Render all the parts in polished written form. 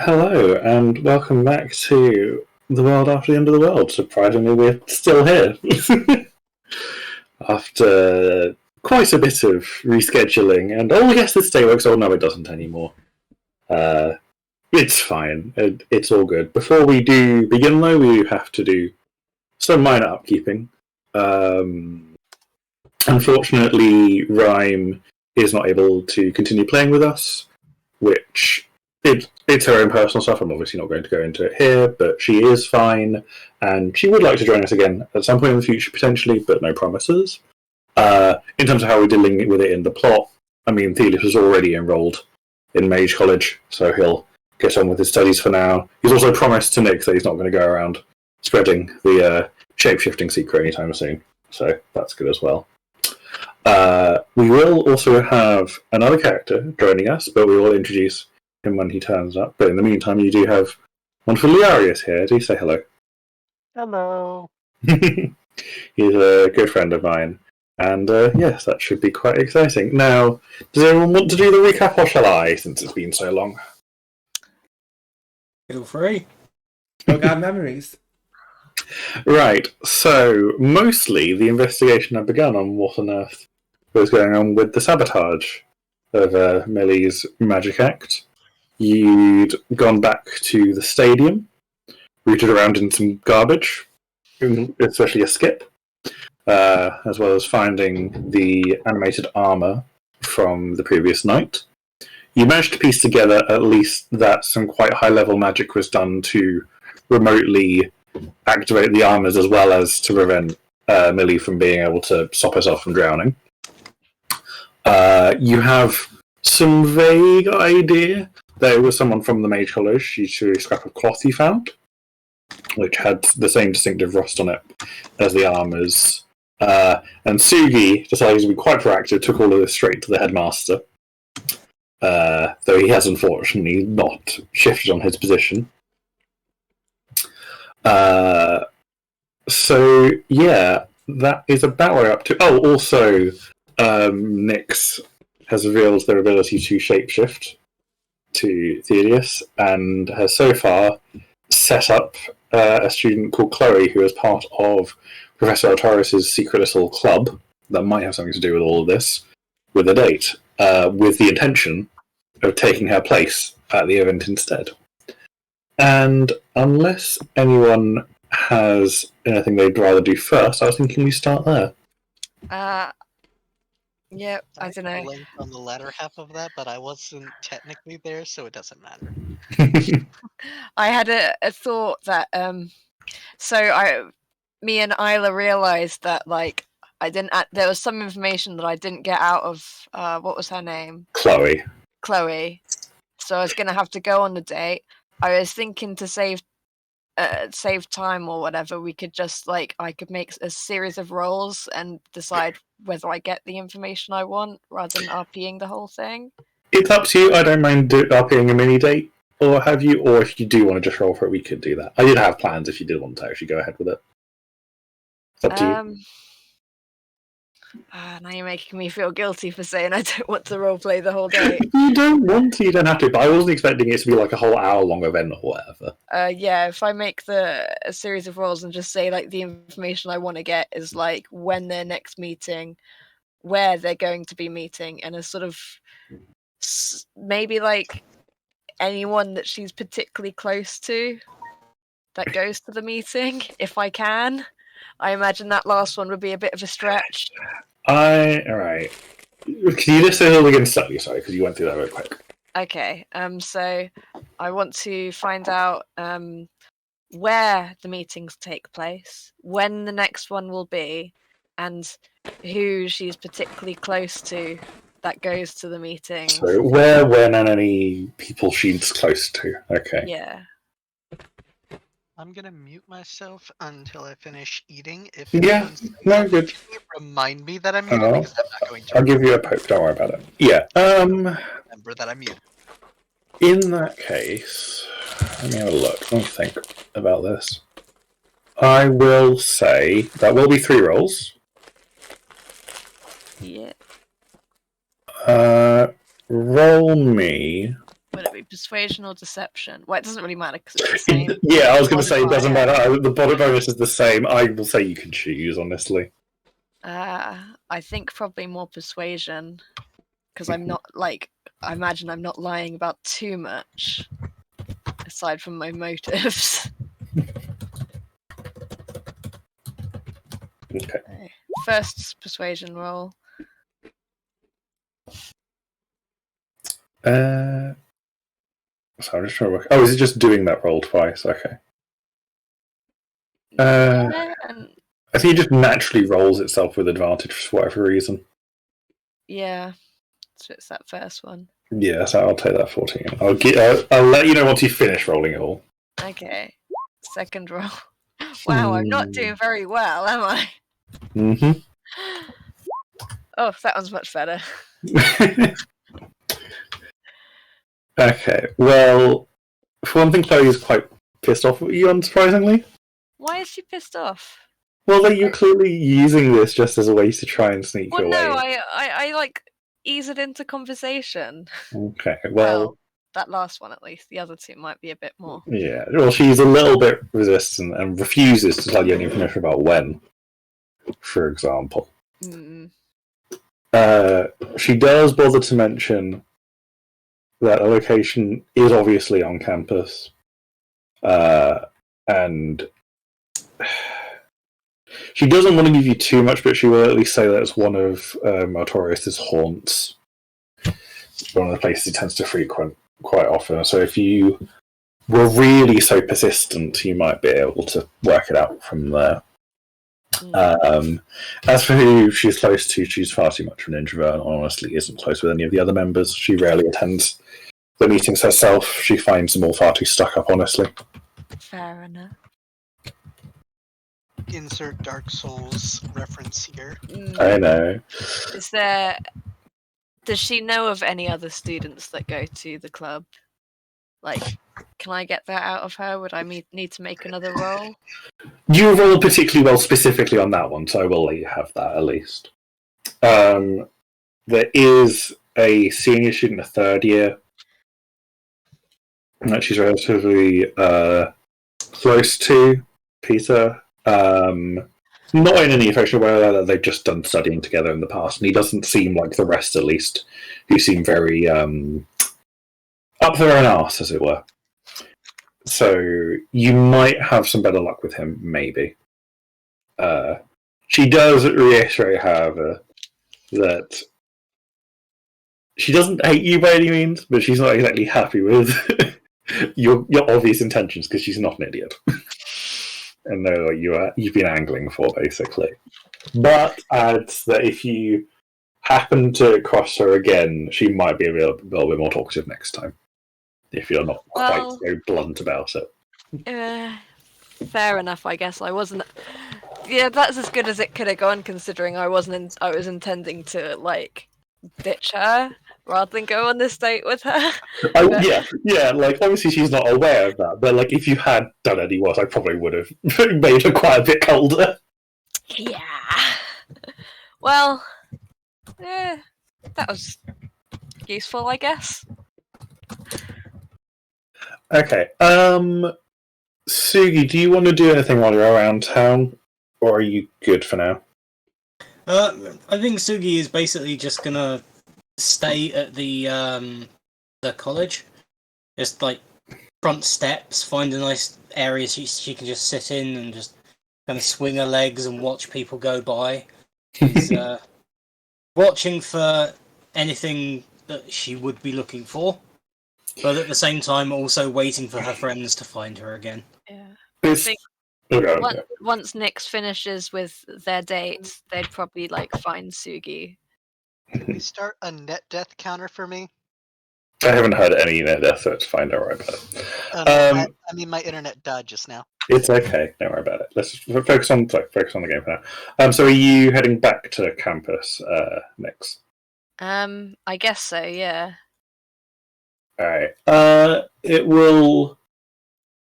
Hello, and welcome back to the world after the end of the world. Surprisingly, we're still here. After quite a bit of rescheduling, and yes, this day works. Oh no, it doesn't anymore. It's fine. It's all good. Before we do begin, though, we have to do some minor upkeeping. Unfortunately, Rhyme is not able to continue playing with us, which it's her own personal stuff. I'm obviously not going to go into it here, but she is fine, and she would like to join us again at some point in the future, potentially, but no promises. In terms of how we're dealing with it in the plot, I mean, Thelis was already enrolled in Mage College, so he'll get on with his studies for now. He's also promised to Nick that he's not going to go around spreading the shape-shifting secret anytime soon, so that's good as well. We will also have another character joining us, but we will introduce him when he turns up. But in the meantime, you do have one for Learius here. Do say hello. Hello. He's a good friend of mine. And yes, that should be quite exciting. Now, does anyone want to do the recap, or shall I, since it's been so long? Feel free. Still got memories. Right, so mostly the investigation had begun on what on earth was going on with the sabotage of Millie's magic act. You'd gone back to the stadium, rooted around in some garbage, especially a skip, as well as finding the animated armor from the previous night. You managed to piece together at least that some quite high-level magic was done to remotely activate the armors as well as to prevent Millie from being able to stop herself from drowning. You have some vague idea that it was someone from the Mage College due to a scrap of cloth you found, which had the same distinctive rust on it as the armors. And Sugi decided to be quite proactive, took all of this straight to the headmaster, though he has unfortunately not shifted on his position. So yeah, that is about where we're up to. Oh, also, Nyx has revealed their ability to shapeshift to Thelis, and has so far set up a student called Chloe, who is part of Professor Altaris's secret little club that might have something to do with all of this, with a date, with the intention of taking her place at the event instead. And unless anyone has anything they'd rather do first, I was thinking we start there. Yeah, I don't know. Linked on the latter half of that, but I wasn't technically there, so it doesn't matter. I had a thought that me and Isla realized that like there was some information that I didn't get out of what was her name? Chloe. So I was gonna have to go on the date. I was thinking to save time or whatever, we could just I could make a series of rolls and decide whether I get the information I want rather than RPing the whole thing. It's up to you. I don't mind RPing a mini date, or have you, or if you do want to just roll for it, we could do that. I did have plans if you did want to actually go ahead with it. It's up to you. Now you're making me feel guilty for saying I don't want to roleplay the whole day. You don't want to, you don't have to, but I wasn't expecting it to be like a whole hour-long event or whatever. Yeah, if I make a series of rolls and just say the information I want to get is when their next meeting, where they're going to be meeting, and a sort of maybe anyone that she's particularly close to that goes to the meeting, if I can. I imagine that last one would be a bit of a stretch. Alright. Can you just say that again slowly, sorry, because you went through that very quick. Okay, so I want to find out where the meetings take place, when the next one will be, and who she's particularly close to that goes to the meeting. So where, when, and any people she's close to. Okay. Yeah. I'm gonna mute myself until I finish eating. If Good. Remind me that I'm muted because I'm not going to. I'll give you a poke, don't worry about it. Yeah. Remember that I'm muted. In that case, let me have a look. Let me think about this. I will say that will be 3 rolls. Yeah. Roll me Would it be persuasion or deception? Well, it doesn't really matter because it's the same. Yeah, I was going to say it doesn't modifier. matter. The body bonus is the same. I will say you can choose, honestly. I think probably more persuasion because I'm not like I imagine I'm not lying about too much aside from my motives. Okay. First persuasion roll. So I'm just trying to work. Oh, is it just doing that roll twice? Okay. Yeah, and I think it just naturally rolls itself with advantage for whatever reason. yeah, so it's that first one. Yeah, so I'll take that 14. I'll let you know once you finish rolling it all. Okay, second roll. Wow, I'm not doing very well, am I? Mm-hmm. Oh, that one's much better. Okay, well, for one thing, Chloe is quite pissed off at you, unsurprisingly. Why is she pissed off? Well, that you're clearly using this just as a way to try and sneak Well, your no, way. I like ease it into conversation. Okay, well, that last one at least. The other two might be a bit more. yeah. Well, she's a little bit resistant and refuses to tell you any information about when, for example. Mm. She does bother to mention that a location is obviously on campus, and she doesn't want to give you too much, but she will at least say that it's one of Artorius' haunts. It's one of the places he tends to frequent quite often. So if you were really so persistent, you might be able to work it out from there. As for who she's close to, she's far too much of an introvert and honestly isn't close with any of the other members. She rarely attends the meetings herself. She finds them all far too stuck up, honestly. Fair enough. Insert Dark Souls reference here. I know. Does she know of any other students that go to the club? Like, can I get that out of her? Would I need to make another roll? You rolled particularly well specifically on that one, so I will let you have that at least. There is a senior student, a third year, that she's relatively close to, Peter. Not in any official way, that they've just done studying together in the past, and he doesn't seem like the rest, at least, who seem very up their own arse, as it were. So you might have some better luck with him, maybe. She does reiterate, however, that she doesn't hate you by any means, but she's not exactly happy with your obvious intentions because she's not an idiot. And know what you've been angling for, basically. But adds that if you happen to cross her again, she might be a little bit more talkative next time. If you're not quite so blunt about it. Fair enough, I guess. I wasn't. Yeah, that's as good as it could have gone, considering I was intending to like ditch her rather than go on this date with her. Yeah. Like obviously she's not aware of that, but like if you had done any worse, I probably would have made her quite a bit colder. Yeah. Well, that was useful, I guess. Okay. Sugi, do you want to do anything while you're around town, or are you good for now? I think Sugi is basically just gonna stay at the college, just like front steps, find a nice area she can just sit in and just kind of swing her legs and watch people go by. She's watching for anything that she would be looking for, but at the same time also waiting for her friends to find her again. Yeah. I think once Nyx finishes with their date, they'd probably like find Sugi. Can we start a net death counter for me? I haven't heard any net death, so it's fine. Don't worry about it. I mean, my internet died just now. It's okay. Don't worry about it. Let's focus on the game for now. So, are you heading back to campus, Nyx? I guess so. Yeah. All right. It will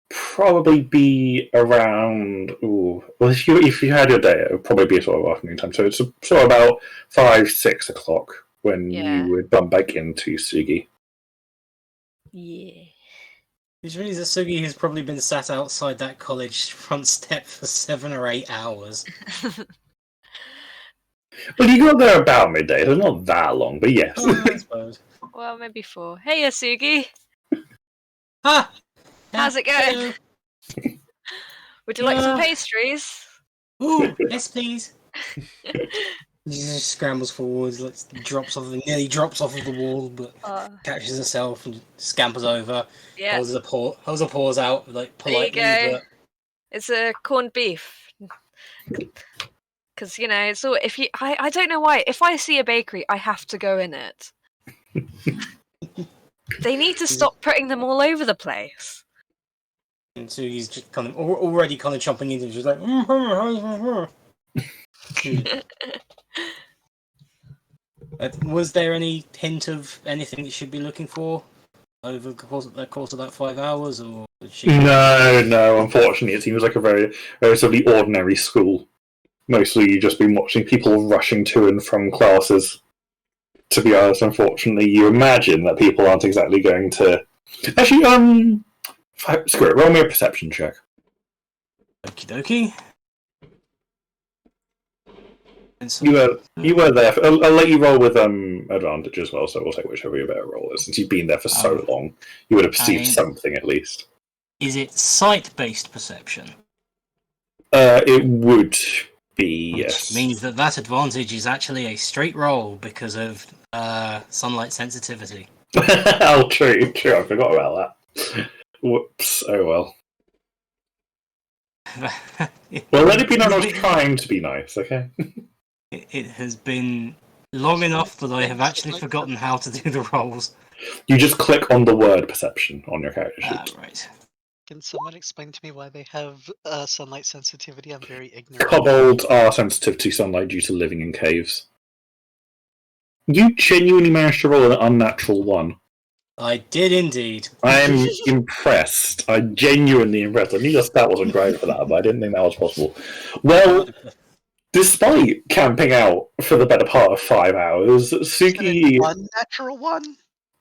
probably be around. Well, if you had your day, it would probably be sort of afternoon time. So it's sort of about 5-6 o'clock when you would bump back into Sugi. Yeah. Which means that Sugi has probably been sat outside that college front step for 7 or 8 hours. Well, you got there about midday, so not that long, but yes. I suppose. Well, maybe 4. Hey, Sugi. Ah! How's it going? Hello. Would you like some Yeah. pastries? Ooh, yes, please. Scrambles forwards, nearly drops off of the wall, but catches herself and scampers over. Yeah. Holds her paws out, like politely. There you go. But It's a corned beef. Because it's all. If you, I don't know why. If I see a bakery, I have to go in it. They need to stop putting them all over the place. and so he's just kind of already kind of chomping into it, just like. Was there any hint of anything that she'd be looking for over the course of that 5 hours, or was she... No. Unfortunately, it seems like a very relatively ordinary school. Mostly, you've just been watching people rushing to and from classes. To be honest, unfortunately, you imagine that people aren't exactly going to. Actually, screw it. Roll me a perception check. Okie dokie. You were there. I'll let you roll with advantage as well. So we'll take whichever your better roll is. Since you've been there for so long, you would have perceived something at least. Is it sight-based perception? It would be, yes. Which means that advantage is actually a straight roll because of sunlight sensitivity. Oh, true. I forgot about that. Whoops. Oh well. Well, let it be known I was trying to be nice. Okay. It has been long enough that I have actually forgotten how to do the rolls. You just click on the word perception on your character sheet. Right. Can someone explain to me why they have sunlight sensitivity? I'm very ignorant. Kobolds are sensitive to sunlight due to living in caves. You genuinely managed to roll an unnatural 1. I did indeed. I'm impressed. I'm genuinely impressed. I knew your stat wasn't great for that, but I didn't think that was possible. Well, despite camping out for the better part of 5 hours, Sugi... Unnatural 1?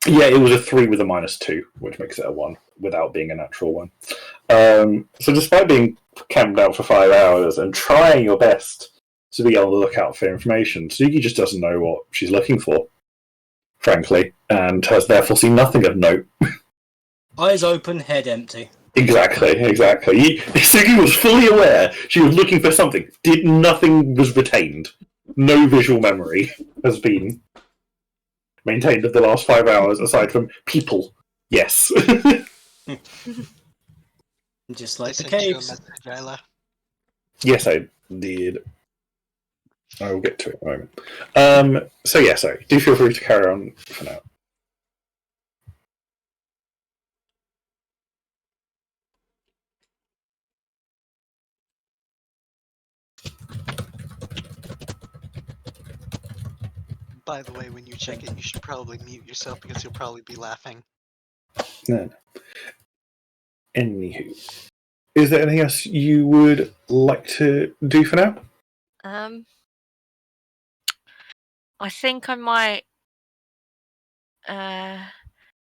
Yeah, it was a 3 with a -2, which makes it a 1, without being a natural 1. So despite being camped out for 5 hours and trying your best to be on the lookout for information, Sugi just doesn't know what she's looking for, frankly, and has therefore seen nothing of note. Eyes open, head empty. Exactly. Sugi was fully aware she was looking for something. Nothing was retained. No visual memory has been maintained of the last 5 hours, aside from people. Yes. Just like the Sent you a caves. message, Isla. Yes, I did. I will get to it in a moment. So do feel free to carry on for now. By the way, when you check in, you should probably mute yourself because you'll probably be laughing. No. Anywho, is there anything else you would like to do for now? I think I might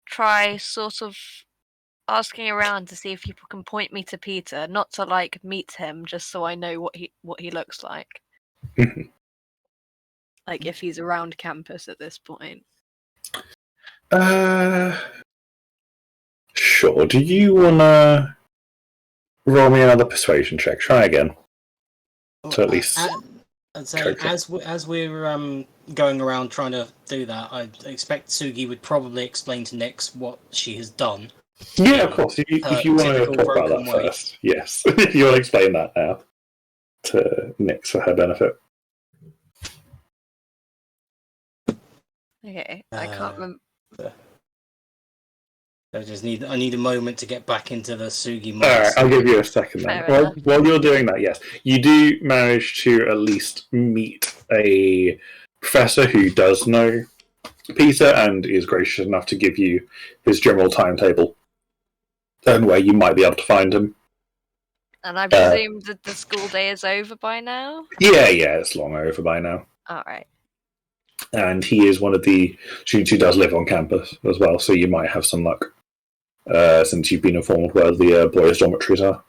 try sort of asking around to see if people can point me to Peter, not to meet him, just so I know what he looks like. Like if he's around campus at this point. Sure. Do you wanna roll me another persuasion check? Try again. To at least. I'd say as we're going around trying to do that, I expect Sugi would probably explain to Nix what she has done. Yeah, of course. If you want to talk about that first, yes. If you want to explain that now to Nix for her benefit. Okay, I can't remember. I need a moment to get back into the Sugi mindset. Alright, I'll give you a second then. While you're doing that, yes. You do manage to at least meet a professor who does know Peter and is gracious enough to give you his general timetable and where you might be able to find him. And I presume that the school day is over by now? Yeah, it's long over by now. Alright. And he is one of the students who does live on campus as well, so you might have some luck since you've been informed where the boys' dormitories are.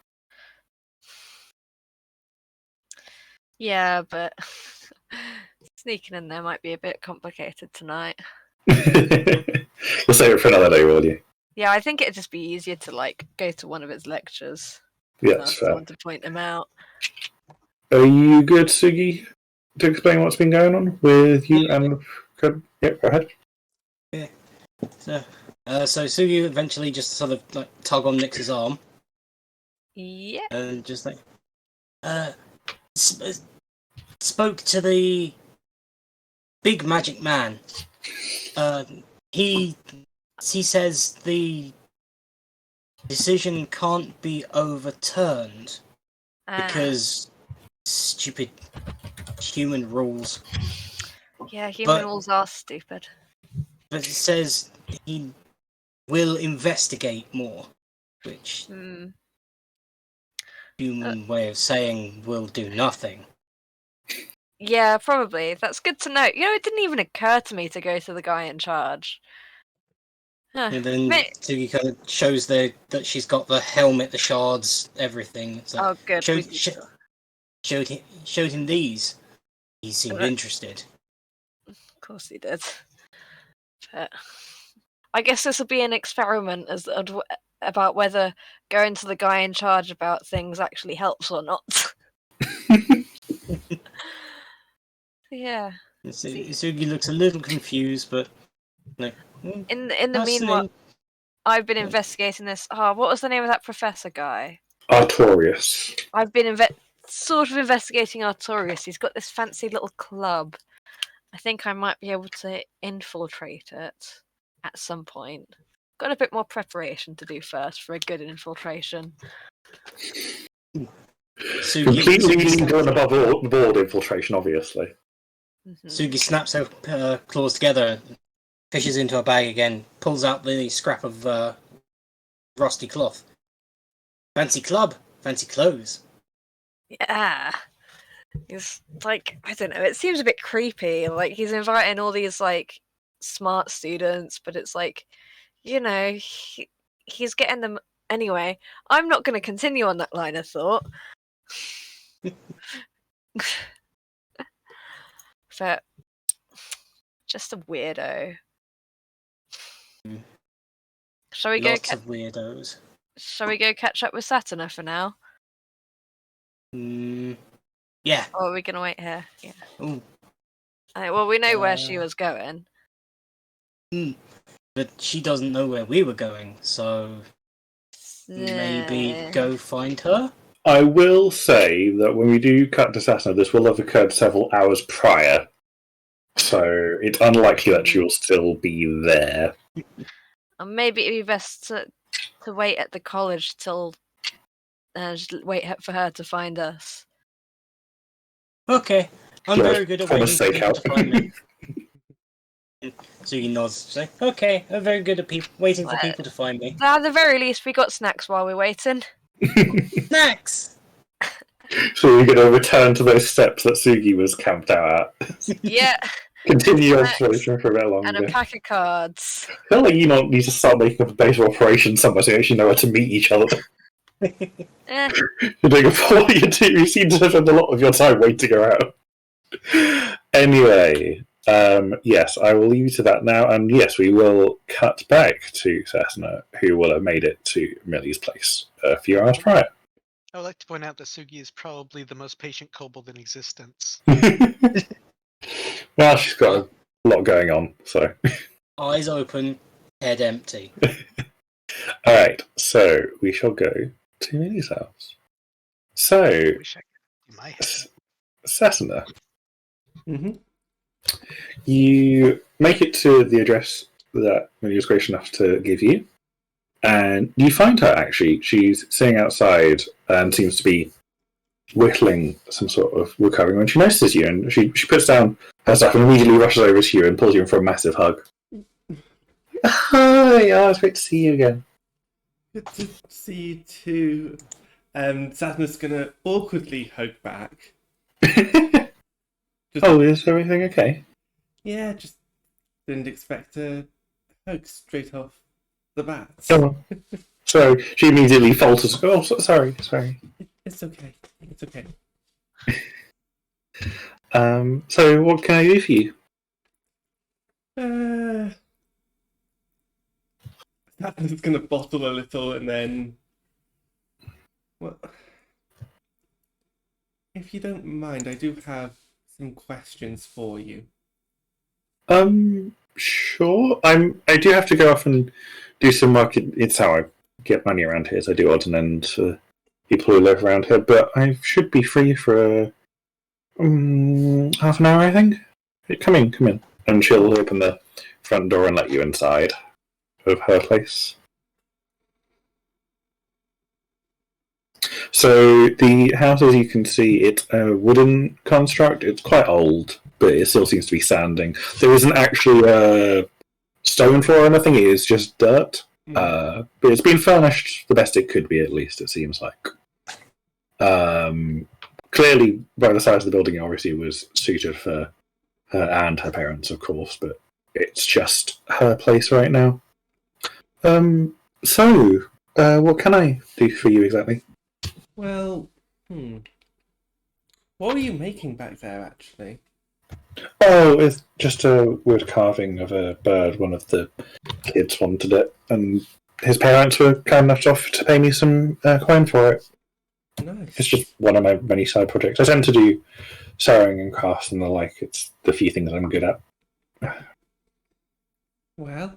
Yeah, but sneaking in there might be a bit complicated tonight. We'll save it for another day, will you? Yeah, I think it'd just be easier to like go to one of his lectures. Yeah, And that's ask fair. someone to point him out. Are you good, Sugi, to explain what's been going on with you and... Yeah, go ahead. Yeah. So Sugi eventually just sort of like tug on Nyx's arm Yeah. and just like spoke to the big magic man. He says the decision can't be overturned because stupid human rules. Yeah, human rules are stupid. But it says he will investigate more, which human way of saying will do nothing. Yeah, probably. That's good to know. You know, it didn't even occur to me to go to the guy in charge. Huh. And then Sugi kind of shows that she's got the helmet, the shards, everything. It's like, Oh, good. showed him these. He seemed interested. Of course he did. But I guess this will be an experiment about whether going to the guy in charge about things actually helps or not. Yeah. Sugi looks a little confused, but no. In the meanwhile, I've been investigating this. What was the name of that professor guy? Artorius. I've been sort of investigating Artorius. He's got this fancy little club. I think I might be able to infiltrate it at some point. Got a bit more preparation to do first for a good infiltration. Completely going above board infiltration, obviously. Sugi snaps her claws together, fishes into her bag again, pulls out the scrap of rusty cloth. Fancy club, fancy clothes. Yeah. He's like, I don't know, it seems a bit creepy. Like, he's inviting all these, like, smart students, but it's like, you know, he's getting them... Anyway, I'm not going to continue on that line of thought. But just a weirdo. Shall we Lots of weirdos. Shall we go catch up with Satuna for now? Yeah. Or are we going to wait here? Yeah. Ooh. Well, we know where she was going. But she doesn't know where we were going, so maybe go find her? I will say that when we do cut to Satuna, this will have occurred several hours prior. So it's unlikely that she will still be there. And maybe it'd be best to wait at the college till... just wait for her to find us. Okay. I'm very good at waiting for people to find me. Sugi nods. Say, okay, I'm very good at waiting for people to find me. At the very least, we got snacks while we're waiting. Snacks! So we're going to return to those steps that Sugi was camped out at. Yeah. Continue your exploration for a bit longer. And a pack of cards. I feel like you need to start making up a base of operations somewhere so you actually know where to meet each other. You're doing it for what you do. You seem to spend a lot of your time waiting around. Anyway, yes, I will leave you to that now, and yes, we will cut back to Satuna, who will have made it to Millie's place a few hours prior. I would like to point out that Sugi is probably the most patient kobold in existence. Well, she's got a lot going on, so. Eyes open, head empty. Alright, so we shall go to Millie's house. So, I wish I could do my head. Satuna, Mm-hmm. you make it to the address that Millie was gracious enough to give you, and you find her actually. She's sitting outside and seems to be whittling some sort of recovering when she notices you, and she puts down her stuff and immediately rushes over to you and pulls you in for a massive hug. Hi, it's great to see you again. Good to see you too. Satuna's gonna awkwardly hug back. Is everything okay? Yeah, just didn't expect a hug straight off. the bats. Oh, so she immediately falters. Oh, sorry. It's okay. It's okay. So what can I do for you? I'm just gonna bottle a little and then. Well, if you don't mind, I do have some questions for you. Sure. I do have to go off and do some work. It's how I get money around here. So I do odd and end for people who live around here. But I should be free for half an hour, I think. Come in. And she'll open the front door and let you inside of her place. So the house, as you can see, it's a wooden construct. It's quite old, but it still seems to be standing. There isn't actually a stone floor or anything. It is just dirt. But it's been furnished the best it could be, at least, it seems like. Clearly, by the size of the building, it obviously was suited for her and her parents, of course, but it's just her place right now. So, what can I do for you exactly? Well, what were you making back there, actually? Oh, it's just a wood carving of a bird. One of the kids wanted it, and his parents were kind enough to offer to pay me some coin for it. Nice. It's just one of my many side projects. I tend to do sewing and crafts and the like. It's the few things I'm good at. Well,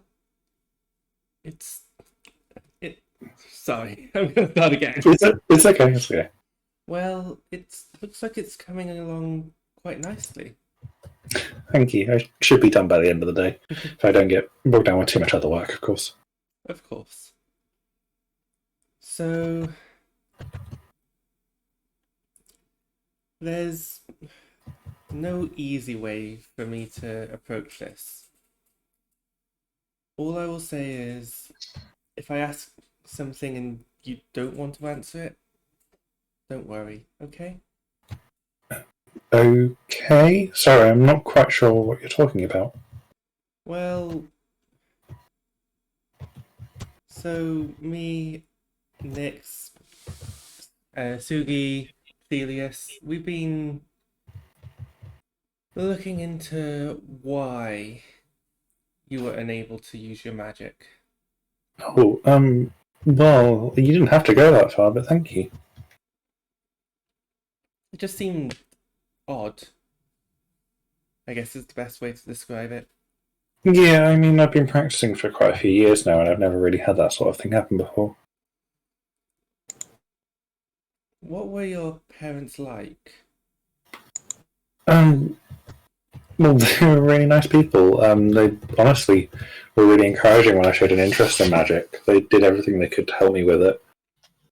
Sorry, I'm going to start again. It's okay. Well, it looks like it's coming along quite nicely. Thank you. I should be done by the end of the day. If I don't get bogged down with too much other work, of course. Of course. So, there's no easy way for me to approach this. All I will say is, if I ask something and you don't want to answer it, don't worry, okay? Okay. Sorry, I'm not quite sure what you're talking about. Well, so me, Nix, Sugi, Learius, we've been looking into why you were unable to use your magic. Oh, well, you didn't have to go that far, but thank you. It just seemed odd, I guess is the best way to describe it. Yeah, I mean, I've been practicing for quite a few years now, and I've never really had that sort of thing happen before. What were your parents like? Well, they were really nice people. They honestly were really encouraging when I showed an interest in magic. They did everything they could to help me with it.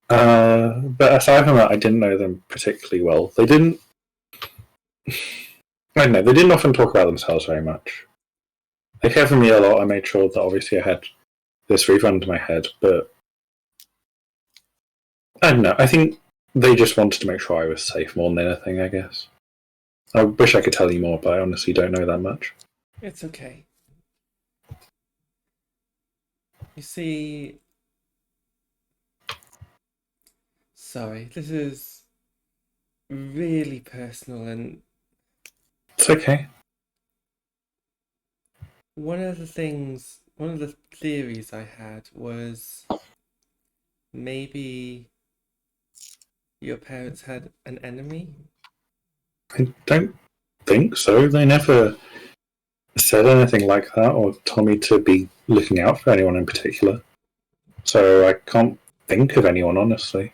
But aside from that, I didn't know them particularly well. They didn't... I don't know, they didn't often talk about themselves very much. They cared for me a lot. I made sure that obviously I had this roof under my head, but I don't know. I think they just wanted to make sure I was safe more than anything, I guess. I wish I could tell you more, but I honestly don't know that much. It's okay. You see... Sorry, this is really personal, and It's okay. one of the theories I had was maybe your parents had an enemy? I don't think so. They never said anything like that or told me to be looking out for anyone in particular. So I can't think of anyone, honestly.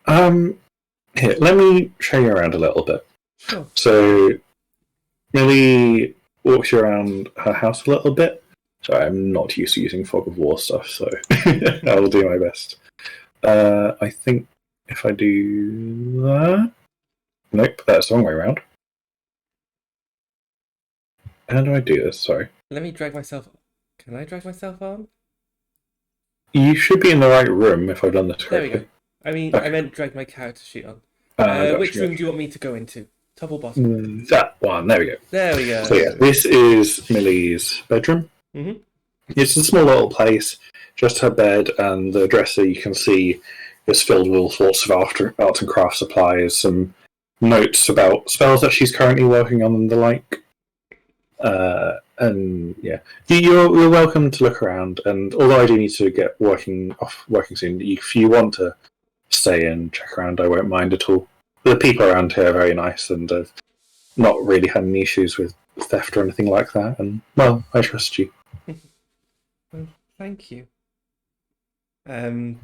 Here, let me show you around a little bit. Sure. So, Millie walks you around her house a little bit. Sorry, I'm not used to using fog of war stuff, so I will do my best. I think if I do that... Nope, that's the wrong way around. How do I do this? Sorry. Let me drag myself... Can I drag myself on? You should be in the right room if I've done this There we correctly. go. I mean, Okay. I meant drag my character sheet on. Gotcha, Which room gotcha. do you want me to go into? Top or bottom? That one, there we go. There we go. So yeah, this is Millie's bedroom. Mhm. It's a small little place, just her bed, and the dresser you can see is filled with all sorts of art and craft supplies, some notes about spells that she's currently working on and the like. And yeah, you're welcome to look around. And although I do need to get working soon, if you want to stay and check around, I won't mind at all. The people around here are very nice, and I've not really had any issues with theft or anything like that. And well, I trust you. Well, thank you. Do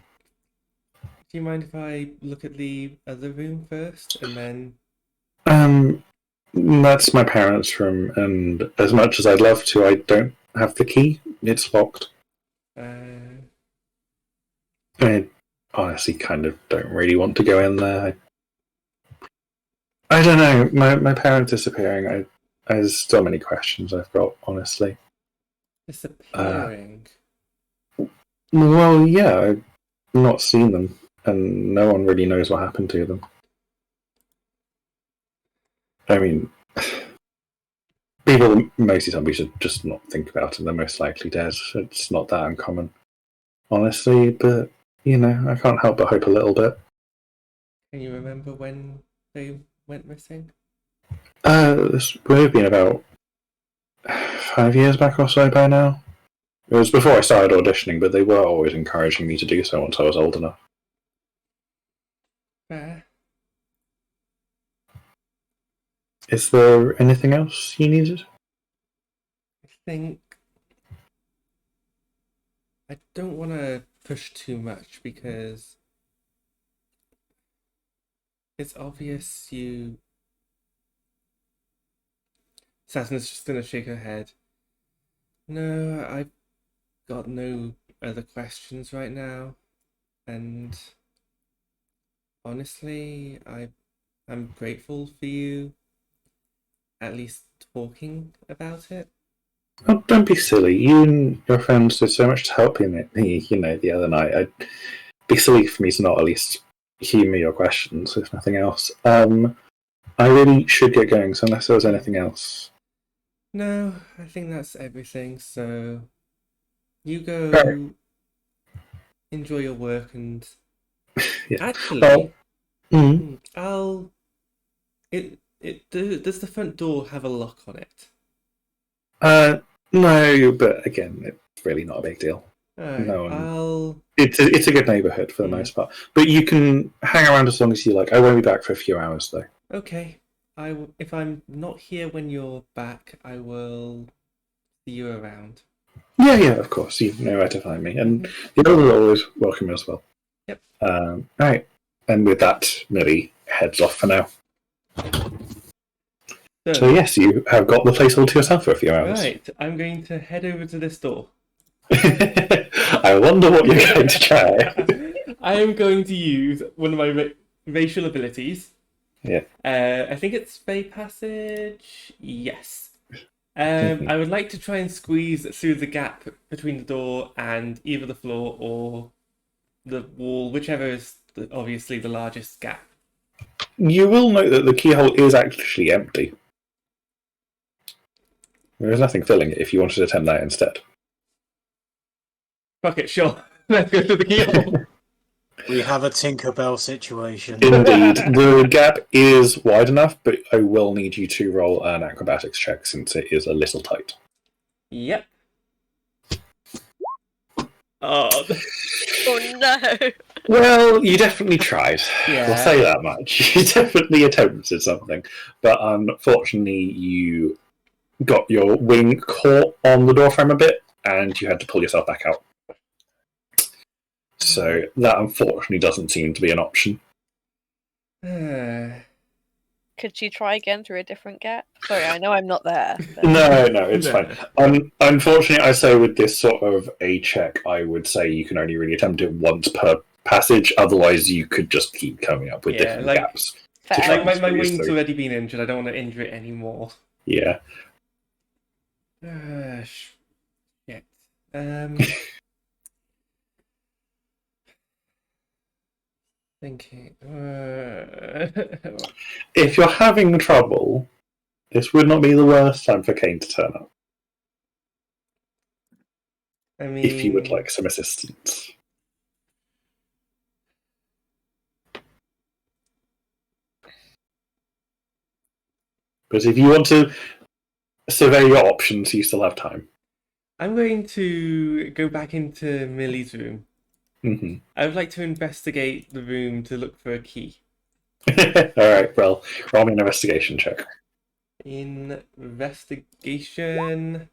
you mind if I look at the other room first, and then? That's my parents' room, and as much as I'd love to, I don't have the key. It's locked. I honestly kind of don't really want to go in there. I don't know. My parents disappearing. There's so many questions I've got, honestly. Disappearing? Well, yeah, I've not seen them, and no one really knows what happened to them. I mean, people mostly zombies should just not think about it. They're most likely dead. It's not that uncommon, honestly, but, you know, I can't help but hope a little bit. Can you remember when they went missing? This would have been about 5 years back or so by now. It was before I started auditioning, but they were always encouraging me to do so once I was old enough. Fair. Is there anything else you needed? I think I don't want to push too much because it's obvious you... Sasuna's just going to shake her head. No, I've got no other questions right now. And honestly, I'm grateful for you at least talking about it. Oh, don't be silly. You and your friends did so much to help me, the other night. It'd be silly for me to not at least humour your questions, if nothing else. I really should get going, so unless there was anything else. No, I think that's everything, so you go enjoy your work and... Yeah. Actually, Well, does the front door have a lock on it? no, but again, it's really not a big deal. Alright, No, it's a good neighbourhood for the most part. But you can hang around as long as you like. I won't be back for a few hours, though. Okay. If I'm not here when you're back, I will see you around. Yeah, of course. You know where to find me. And the others are always welcome as well. Yep. Alright. And with that, Millie heads off for now. So yes, you have got the place all to yourself for a few hours. Right, I'm going to head over to this door. I wonder what you're going to try. I am going to use one of my racial abilities. Yeah. I think it's Fey Passage. Yes. I would like to try and squeeze through the gap between the door and either the floor or the wall, whichever is obviously the largest gap. You will note that the keyhole is actually empty. There is nothing filling it if you wanted to attempt that instead. Fuck it, sure. Let's go to the keyhole. We have a Tinkerbell situation. Indeed. The gap is wide enough, but I will need you to roll an acrobatics check since it is a little tight. Yep. Oh no. Well, you definitely tried. Yeah. We'll say that much. You definitely attempted something. But unfortunately, you got your wing caught on the doorframe a bit, and you had to pull yourself back out. So that unfortunately doesn't seem to be an option. Could she try again through a different gap? Sorry, I know I'm not there. But... No, it's fine. Unfortunately, I say with this sort of a check, I would say you can only really attempt it once per passage. Otherwise, you could just keep coming up with different gaps. Fair. Like my wing's already been injured. I don't want to injure it anymore. Yeah. Shit. Thinking. If you're having trouble, this would not be the worst time for Kayne to turn up. I mean, if you would like some assistance. But if you want to survey your options, you still have time. I'm going to go back into Millie's room. Mm-hmm. I would like to investigate the room to look for a key. Alright, well, roll me an investigation check. Investigation.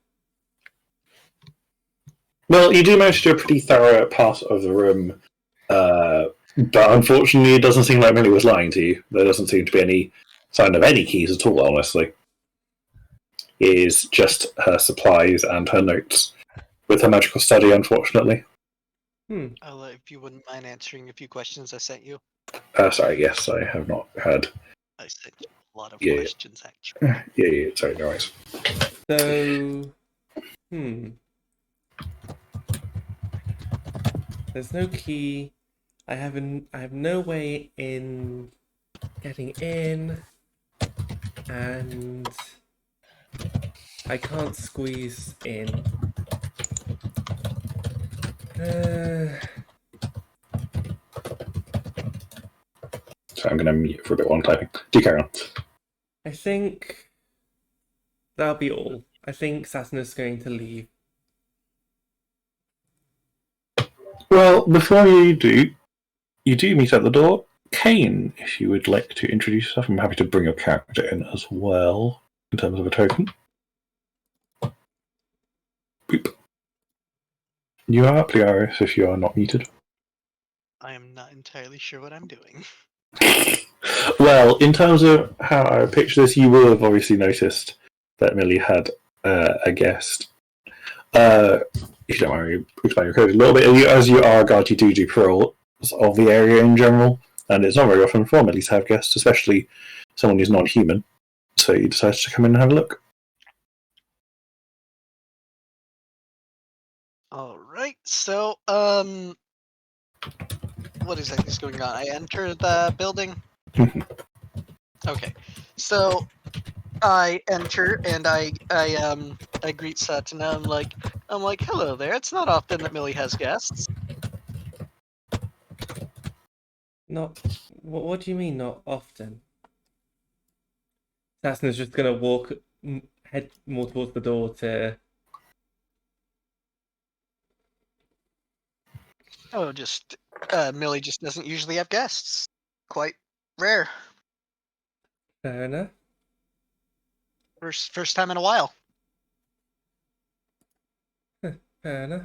Well, you do manage to do a pretty thorough pass of the room, but unfortunately it doesn't seem like Millie was lying to you. There doesn't seem to be any sign of any keys at all, honestly. It is just her supplies and her notes, with her magical study, unfortunately. If you wouldn't mind answering a few questions I sent you. Sorry, yes, I have not had... I sent you a lot of Yeah. questions, actually. Yeah, sorry, no worries. So, there's no key. I have no way in getting in, and I can't squeeze in. So I'm going to mute for a bit while I'm typing. Do carry on. I think that'll be all. I think Satuna's going to leave. Well, before you do meet at the door. Kayne, if you would like to introduce yourself, I'm happy to bring your character in as well, in terms of a token. Boop. You are up, Learius, if you are not muted. I am not entirely sure what I'm doing. Well, in terms of how I would picture this, you will have obviously noticed that Millie had a guest. If you don't mind me explain your code a little bit, as you are a guard, you do patrols of the area in general, and it's not very often for Millie to have guests, especially someone who's non-human. So you decided to come in and have a look. Alright, so, what exactly is going on? I enter the building. Okay, so I enter and I greet Satuna. I'm like, hello there. It's not often that Millie has guests. Not. What do you mean, not often? Sasuna's just gonna head more towards the door to. Oh, Millie just doesn't usually have guests. Quite rare. Fair enough. First time in a while. Fair enough.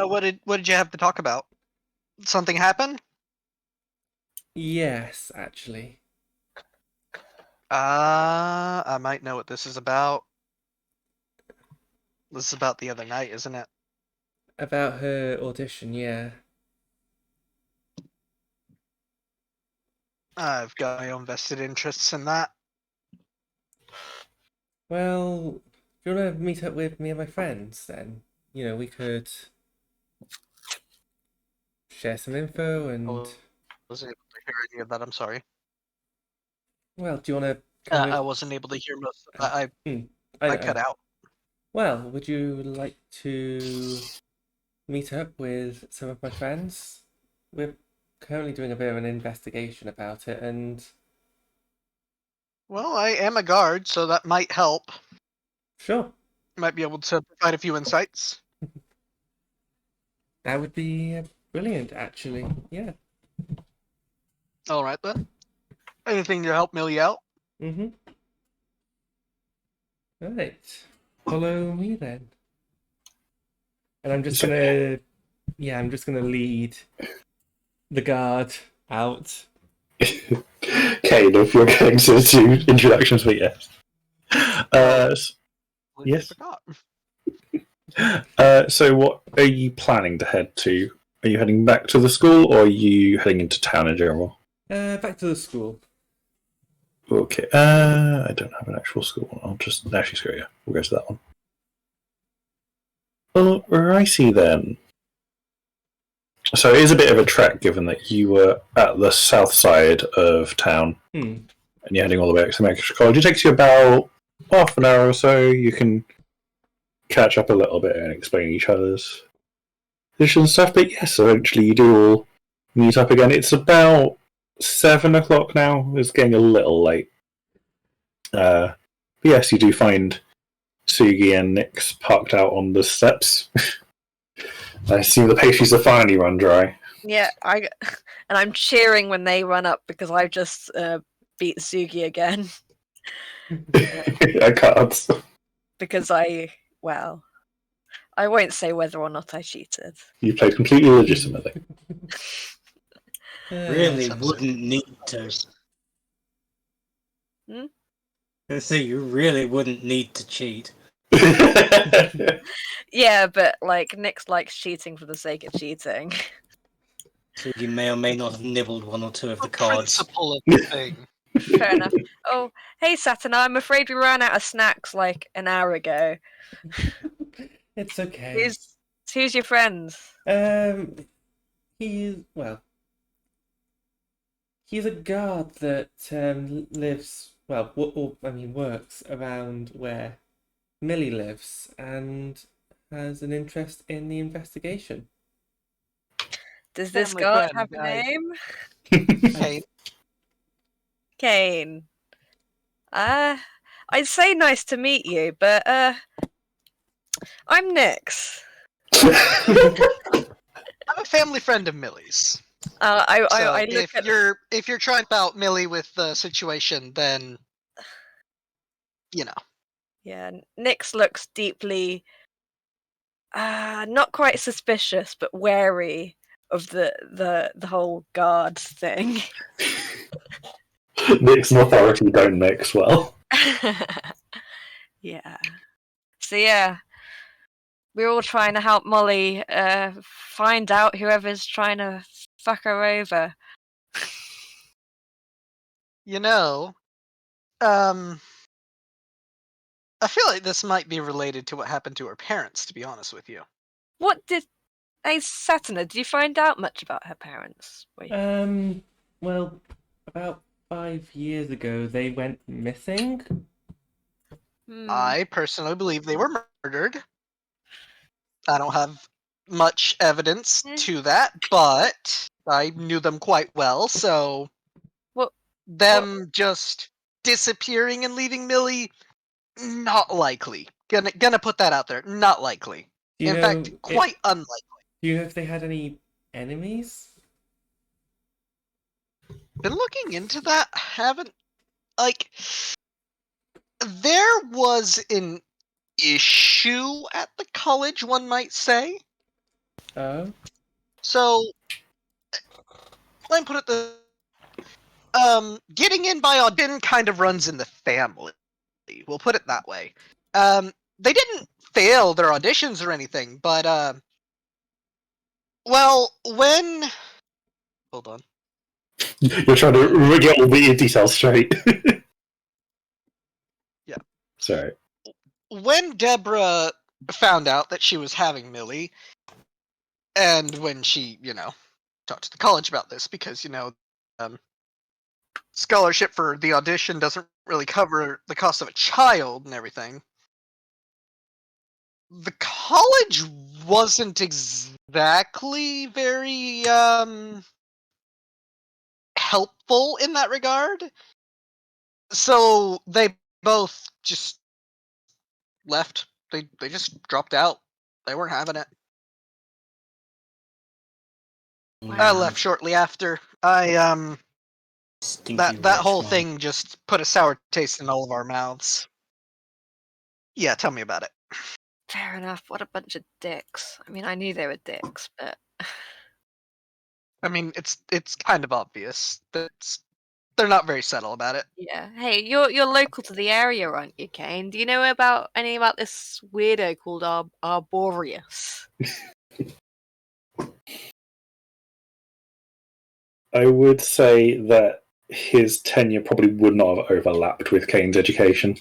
What did you have to talk about? Something happen? Yes, actually. I might know what this is about. This is about the other night, isn't it? About her audition, yeah. I've got my own vested interests in that. Well, do you want to meet up with me and my friends then? You know, we could share some info and. I wasn't able to hear any of that. I'm sorry. Well, do you want to? I wasn't able to hear most of that. I cut out. Well, would you like to meet up with some of my friends? We're currently doing a bit of an investigation about it, and. Well, I am a guard, so that might help. Sure. Might be able to provide a few insights. That would be brilliant, actually. Yeah. All right then. Anything to help Millie out? Mm-hmm. All right. Follow me then. And I'm just gonna, I'm just gonna lead the guard out. Kayne, if you're going to do introductions, but yes. Yes. So what are you planning to head to? Are you heading back to the school, or are you heading into town in general? Back to the school. Okay. I don't have an actual school. I'll just actually screw you. We'll go to that one. Alrighty then. So it is a bit of a trek, given that you were at the south side of town. and you're heading all the way back to the Mage College. It takes you about half an hour or so. You can catch up a little bit and explain each other's position and stuff. But yes, eventually you do all meet up again. It's about 7 o'clock now. It's getting a little late. But yes, you do find Sugi and Nyx parked out on the steps. I assume the pastries are finally run dry. Yeah, and I'm cheering when they run up because I've just beat Sugi again. I can't. Because I won't say whether or not I cheated. You played completely legitimately. Really wouldn't need to. I say you really wouldn't need to cheat. Yeah, but like Nyx likes cheating for the sake of cheating. So you may or may not have nibbled one or two of the cards. Principle of the thing. Fair enough. Oh, hey Satuna, I'm afraid we ran out of snacks like an hour ago. It's okay. Who's your friend? He's a guard that lives works around where Millie lives and has an interest in the investigation. Does this Family guard friend, have a name? Kayne. Kayne. I'd say nice to meet you, but I'm Nyx. I'm a family friend of Millie's. I look if at you're trying about Millie with the situation, then you know. Yeah, Nyx looks deeply not quite suspicious, but wary of the whole guard thing. Mix and authority don't mix well. Yeah. So yeah, we're all trying to help Molly find out whoever's trying to fuck her over. You know, I feel like this might be related to what happened to her parents, to be honest with you. What did Satuna, did you find out much about her parents? Wait. Well, about 5 years ago, they went missing. I personally believe they were murdered. I don't have much evidence to that, but I knew them quite well, so them just disappearing and leaving Millie, not likely. Gonna put that out there. Not likely. In fact, quite unlikely. Do you know if they had any enemies? Been looking into that. Haven't there was an issue at the college, one might say. Oh. So let me put it getting in by audition kind of runs in the family. We'll put it that way. They didn't fail their auditions or anything, but when hold on. You're trying to get all the details straight. Yeah. Sorry. When Deborah found out that she was having Millie, and when she, talked to the college about this, because, scholarship for the audition doesn't really cover the cost of a child and everything. The college wasn't exactly very helpful in that regard. So they both just left. They just dropped out. They weren't having it. I left shortly after. That whole thing just put a sour taste in all of our mouths. Yeah, tell me about it. Fair enough. What a bunch of dicks. I mean, I knew they were dicks, but I mean, it's kind of obvious that they're not very subtle about it. yeah. Hey, you're local to the area, aren't you, Kayne? Do you know about this weirdo called Arboreus? I would say that his tenure probably would not have overlapped with Kayne's education.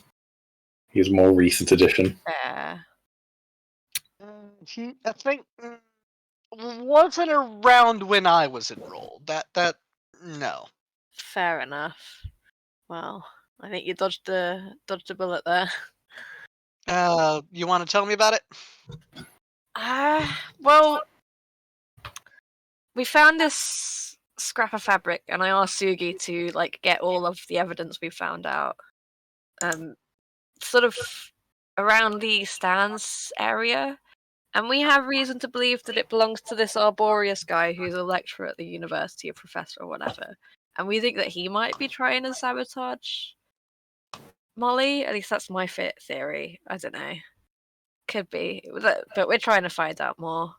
He's a more recent addition. He, I think, wasn't around when I was enrolled. That no. Fair enough. Well, I think you dodged a bullet there. You want to tell me about it? Well, we found this scrap of fabric, and I asked Sugi to like get all of the evidence we found out. Sort of around the stands area, and we have reason to believe that it belongs to this Arboreus guy who's a lecturer at the university, a professor or whatever. And we think that he might be trying to sabotage Molly. At least that's my theory. I don't know. Could be, but we're trying to find out more.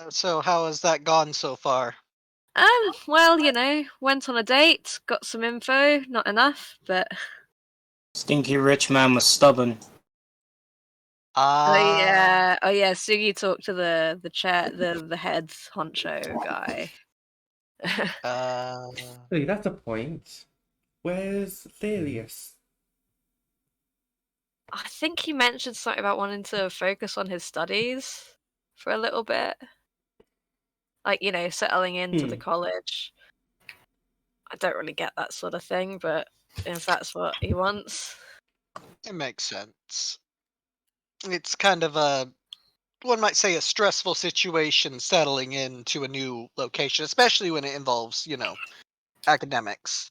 So how has that gone so far? Well, went on a date, got some info, not enough, but Stinky rich man was stubborn. oh yeah, Sugi talked to the chair, the head honcho guy. Hey, that's a point. Where's Learius? I think he mentioned something about wanting to focus on his studies for a little bit. Like, settling into the college. I don't really get that sort of thing, but if that's what he wants. It makes sense. It's kind of one might say a stressful situation settling into a new location, especially when it involves, academics.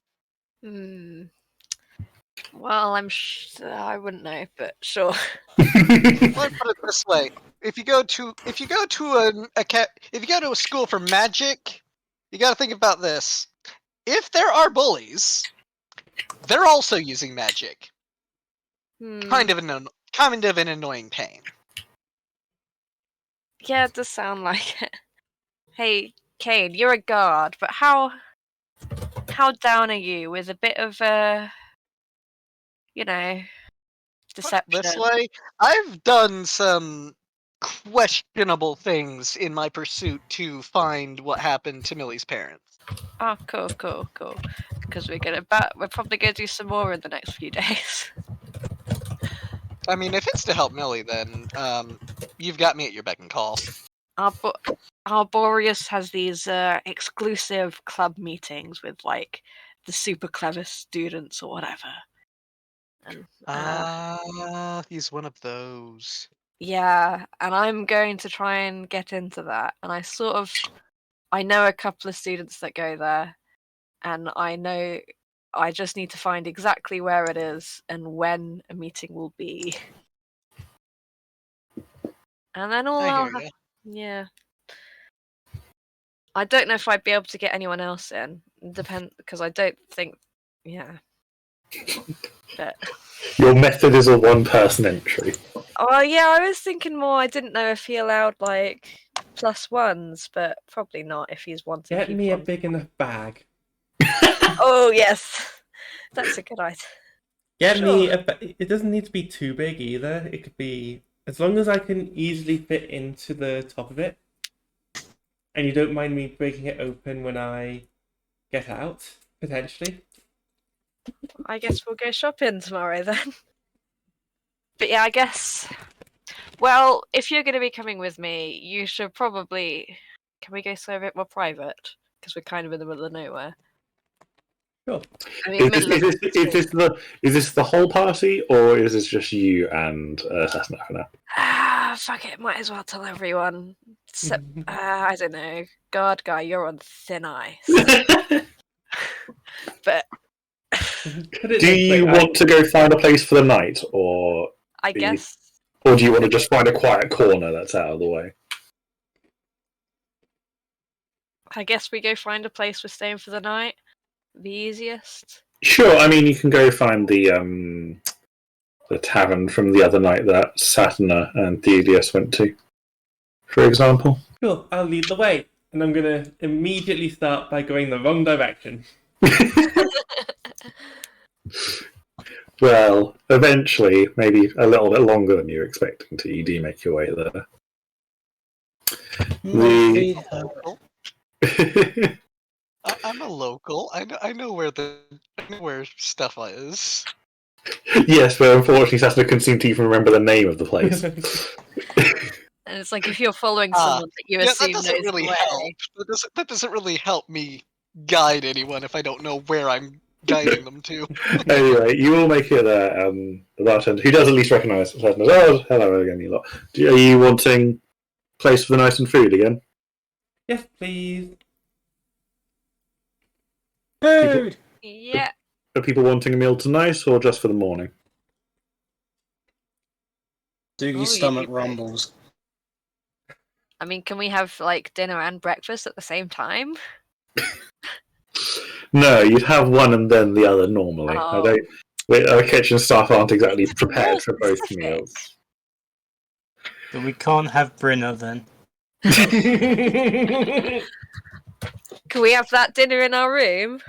Well, I wouldn't know, but sure. Let's put it this way: if you go to a school for magic, you got to think about this. If there are bullies, they're also using magic. Kind of an annoying pain. Yeah, it does sound like it. Hey, Kayne, you're a guard, but how down are you with a bit of deception? Put it this way, I've done some questionable things in my pursuit to find what happened to Millie's parents. Oh, cool. Because we're probably gonna do some more in the next few days. I mean, if it's to help Millie, then you've got me at your beck and call. Arboreus has these exclusive club meetings with like the super clever students or whatever. And he's one of those. yeah, and I'm going to try and get into that. And I know a couple of students that go there, and I just need to find exactly where it is and when a meeting will be. And then yeah. I don't know if I'd be able to get anyone else in. Because I don't think, yeah. But Your method is a one-person entry. oh yeah, I was thinking more. I didn't know if he allowed like +1s, but probably not if he's wanting. Get me a big enough bag. Oh yes, that's a good idea. Get me it doesn't need to be too big either. It could be as long as I can easily fit into the top of it, and you don't mind me breaking it open when I get out, potentially. I guess we'll go shopping tomorrow then. But yeah, I guess. Well, if you're going to be coming with me, you should probably. Can we go somewhere a bit more private? Because we're kind of in the middle of nowhere. Sure. I mean, Is this the whole party, or is this just you and Satuna for now? Fuck it. Might as well tell everyone. I don't know. God, guy, you're on thin ice. But. Do you want to go find a place for the night, or I guess. Or do you want to just find a quiet corner that's out of the way? I guess we go find a place we're staying for the night. The easiest. Sure. I mean, you can go find the tavern from the other night that Satuna and Learius went to, for example. Sure, I'll lead the way, and I'm going to immediately start by going the wrong direction. Well, eventually, maybe a little bit longer than you're expecting to, you do make your way there. I'm a local. I know where stuff is. Yes, but unfortunately, Satuna couldn't seem to even remember the name of the place. And it's like if you're following someone that you assume that knows doesn't really the way. help. That doesn't really help me guide anyone if I don't know where I'm guiding them to. Anyway, you all make it there. The bartender, who does at least recognise it, says, "Oh, hello again, you lot. Are you wanting place for the night and food again?" Yes, please. Food! Yeah. Are people wanting a meal tonight or just for the morning? Sugi's Oh, you stomach do both. rumbles. I mean, can we have like dinner and breakfast at the same time? No, you'd have one and then the other normally. I Oh. don't. Our kitchen staff aren't exactly It's prepared more for both specific. meals. So we can't have Brinner then. Can we have that dinner in our room?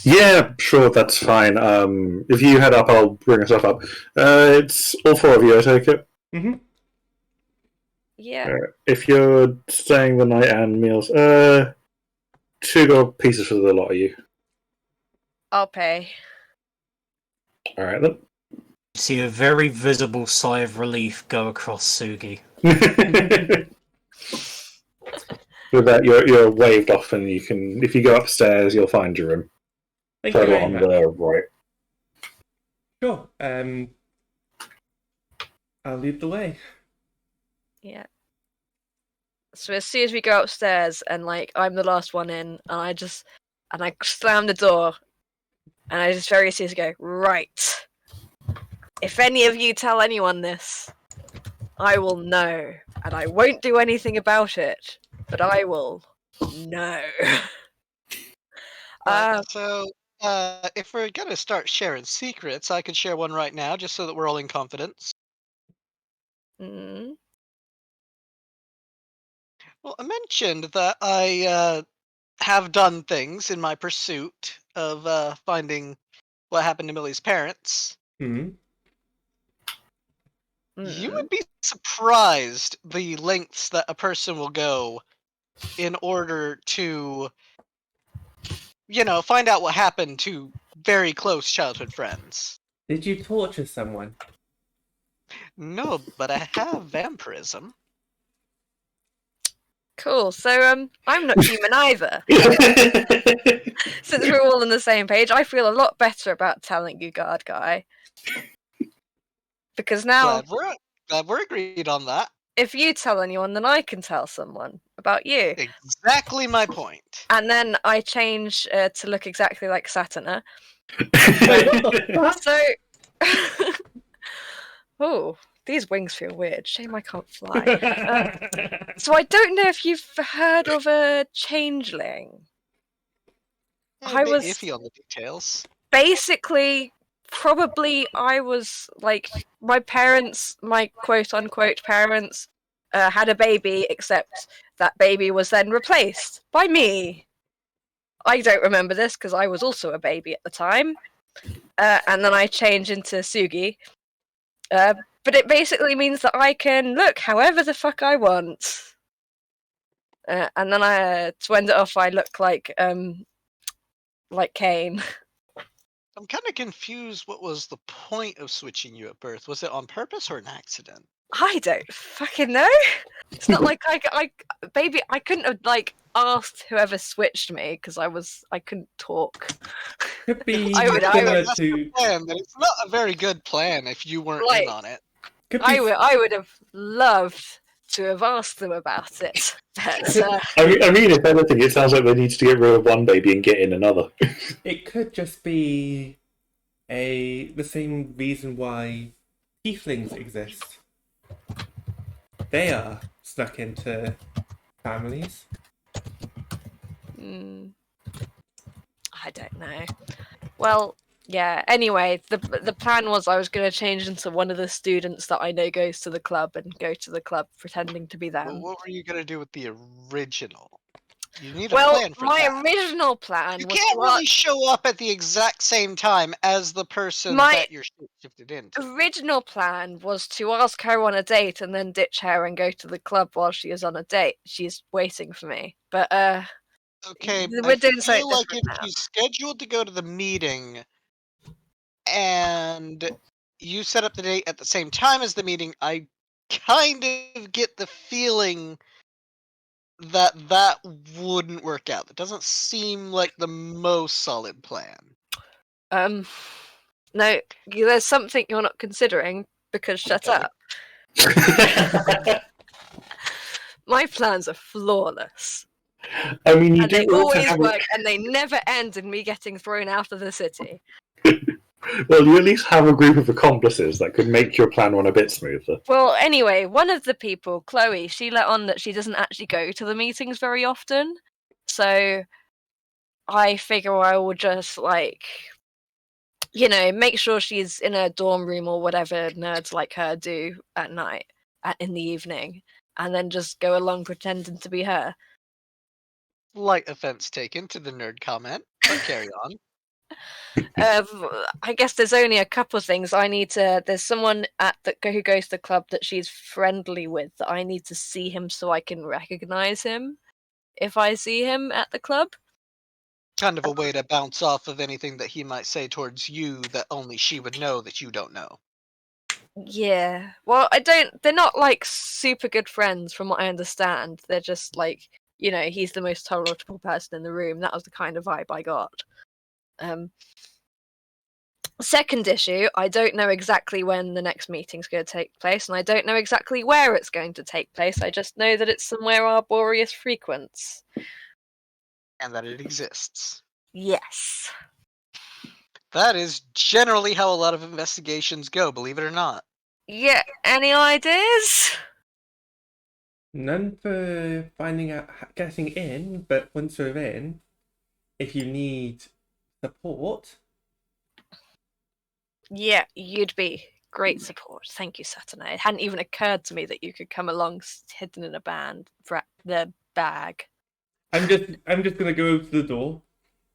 Yeah, sure, that's fine. If you head up, I'll bring us up. It's all four of you, I take it. Mm-hmm. Yeah. If you're staying the night and meals, 2 gold pieces for the lot of you. I'll pay. All right then. You see a very visible sigh of relief go across Sugi. With that, you're waved off, and you can. If you go upstairs, you'll find your room. Thank you Further very on much. the right. Sure. I'll lead the way. Yeah. So as soon as we go upstairs and like I'm the last one in, and I slam the door, and I just very seriously go, right. If any of you tell anyone this, I will know, and I won't do anything about it, but I will know. So, if we're gonna start sharing secrets, I could share one right now, just so that we're all in confidence. Mm. Well, I mentioned that I have done things in my pursuit of finding what happened to Millie's parents. Hmm. You would be surprised the lengths that a person will go in order to, find out what happened to very close childhood friends. Did you torture someone? No, but I have vampirism. Cool. So I'm not human either. Since we're all on the same page, I feel a lot better about telling you, guard guy. Because now, Glad we're agreed on that. if you tell anyone, then I can tell someone about you. Exactly my point. And then I change to look exactly like Satuna. So, oh, these wings feel weird. Shame I can't fly. So I don't know if you've heard of a changeling. A bit iffy on the details. Basically, probably I was like, my parents, my quote-unquote parents, had a baby, except that baby was then replaced by me. I don't remember this because I was also a baby at the time. And then I changed into Sugi. But it basically means that I can look however the fuck I want. And then to end it off, I look like Kayne. I'm kind of confused. What was the point of switching you at birth? Was it on purpose or an accident? I don't fucking know. It's not like I couldn't have like asked whoever switched me because I couldn't talk. Could be I would- similar That's to. the plan, but it's not a very good plan if you weren't Like- in on it. Could be, I would have loved to have asked them about it. But, I mean, if anything, it sounds like they need to get rid of one baby and get in another. It could just be the same reason why tieflings exist. They are snuck into families. I don't know. Well, yeah. Anyway, the plan was I was going to change into one of the students that I know goes to the club and go to the club pretending to be Well, them. what were you gonna do with the original? You need a Well, plan for my that. original plan You was can't to really show up at the exact same time as the person My- that you're shifted into. original plan was to ask her on a date and then ditch her and go to the club while she is on a date. She's waiting for me. But Okay, we're I doing something feel like if different now. she's scheduled to go to the meeting and you set up the date at the same time as the meeting, I kind of get the feeling that wouldn't work out. That doesn't seem like the most solid plan. No, there's something you're not considering, because shut Okay. up. My plans are flawless. I mean, you And do they also always have work, and they never end in me getting thrown out of the city. well, you at least have a group of accomplices that could make your plan run a bit smoother. Well, anyway, one of the people, Chloe, she let on that she doesn't actually go to the meetings very often. So I figure I will just, like, make sure she's in her dorm room or whatever nerds like her do at night, in the evening, and then just go along pretending to be her. Light offense taken to the nerd comment, but carry on. I guess there's only a couple of things I need to. There's someone who goes to the club that she's friendly with that I need to see him so I can recognize him if I see him at the club. Kind of a way to bounce off of anything that he might say towards you that only she would know that you don't know. Yeah. Well, they're not like super good friends from what I understand. They're just like, he's the most tolerable person in the room. That was the kind of vibe I got. Second issue, I don't know exactly when the next meeting's going to take place, and I don't know exactly where it's going to take place. I just know that it's somewhere Arboreus frequents. And that it exists. Yes. That is generally how a lot of investigations go, believe it or not. Yeah, any ideas? None for finding out, getting in, but once we're in, if you need support. Yeah, you'd be great support. Thank you, Satuna. It hadn't even occurred to me that you could come along hidden in a the bag. I'm just gonna go to the door.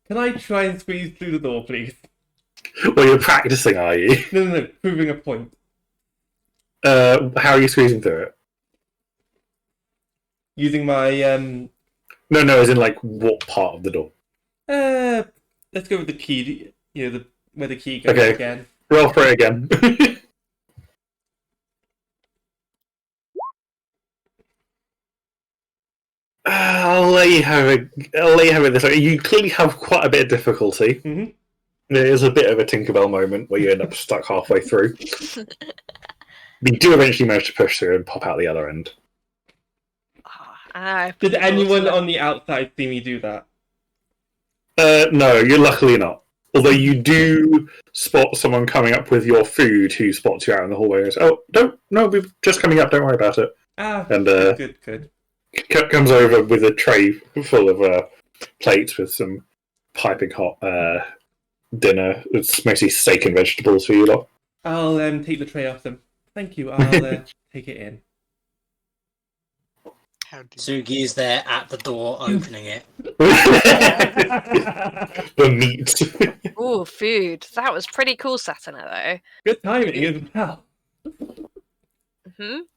Can I try and squeeze through the door, please? Well, you're practicing, are you? No, proving a point. How are you squeezing through it? Using my No, as in, like, what part of the door? let's go with the key. Where the key goes Okay. again. Roll for it again. I'll let you have it this way. You clearly have quite a bit of difficulty. Mhm. There is a bit of a Tinkerbell moment where you end up stuck halfway through. But you do eventually manage to push through and pop out the other end. Did anyone on the outside see me do that? No, you're luckily not. Although you do spot someone coming up with your food who spots you out in the hallway and goes, "Oh, no, we're just coming up, don't worry about it." And good. Comes over with a tray full of plates with some piping hot dinner. It's mostly steak and vegetables for you lot. I'll take the tray off them. Thank you. I'll take it in. Sugi is there at the door, opening it. The meat. Ooh, food. That was pretty cool, Satuna, though. Good timing as well.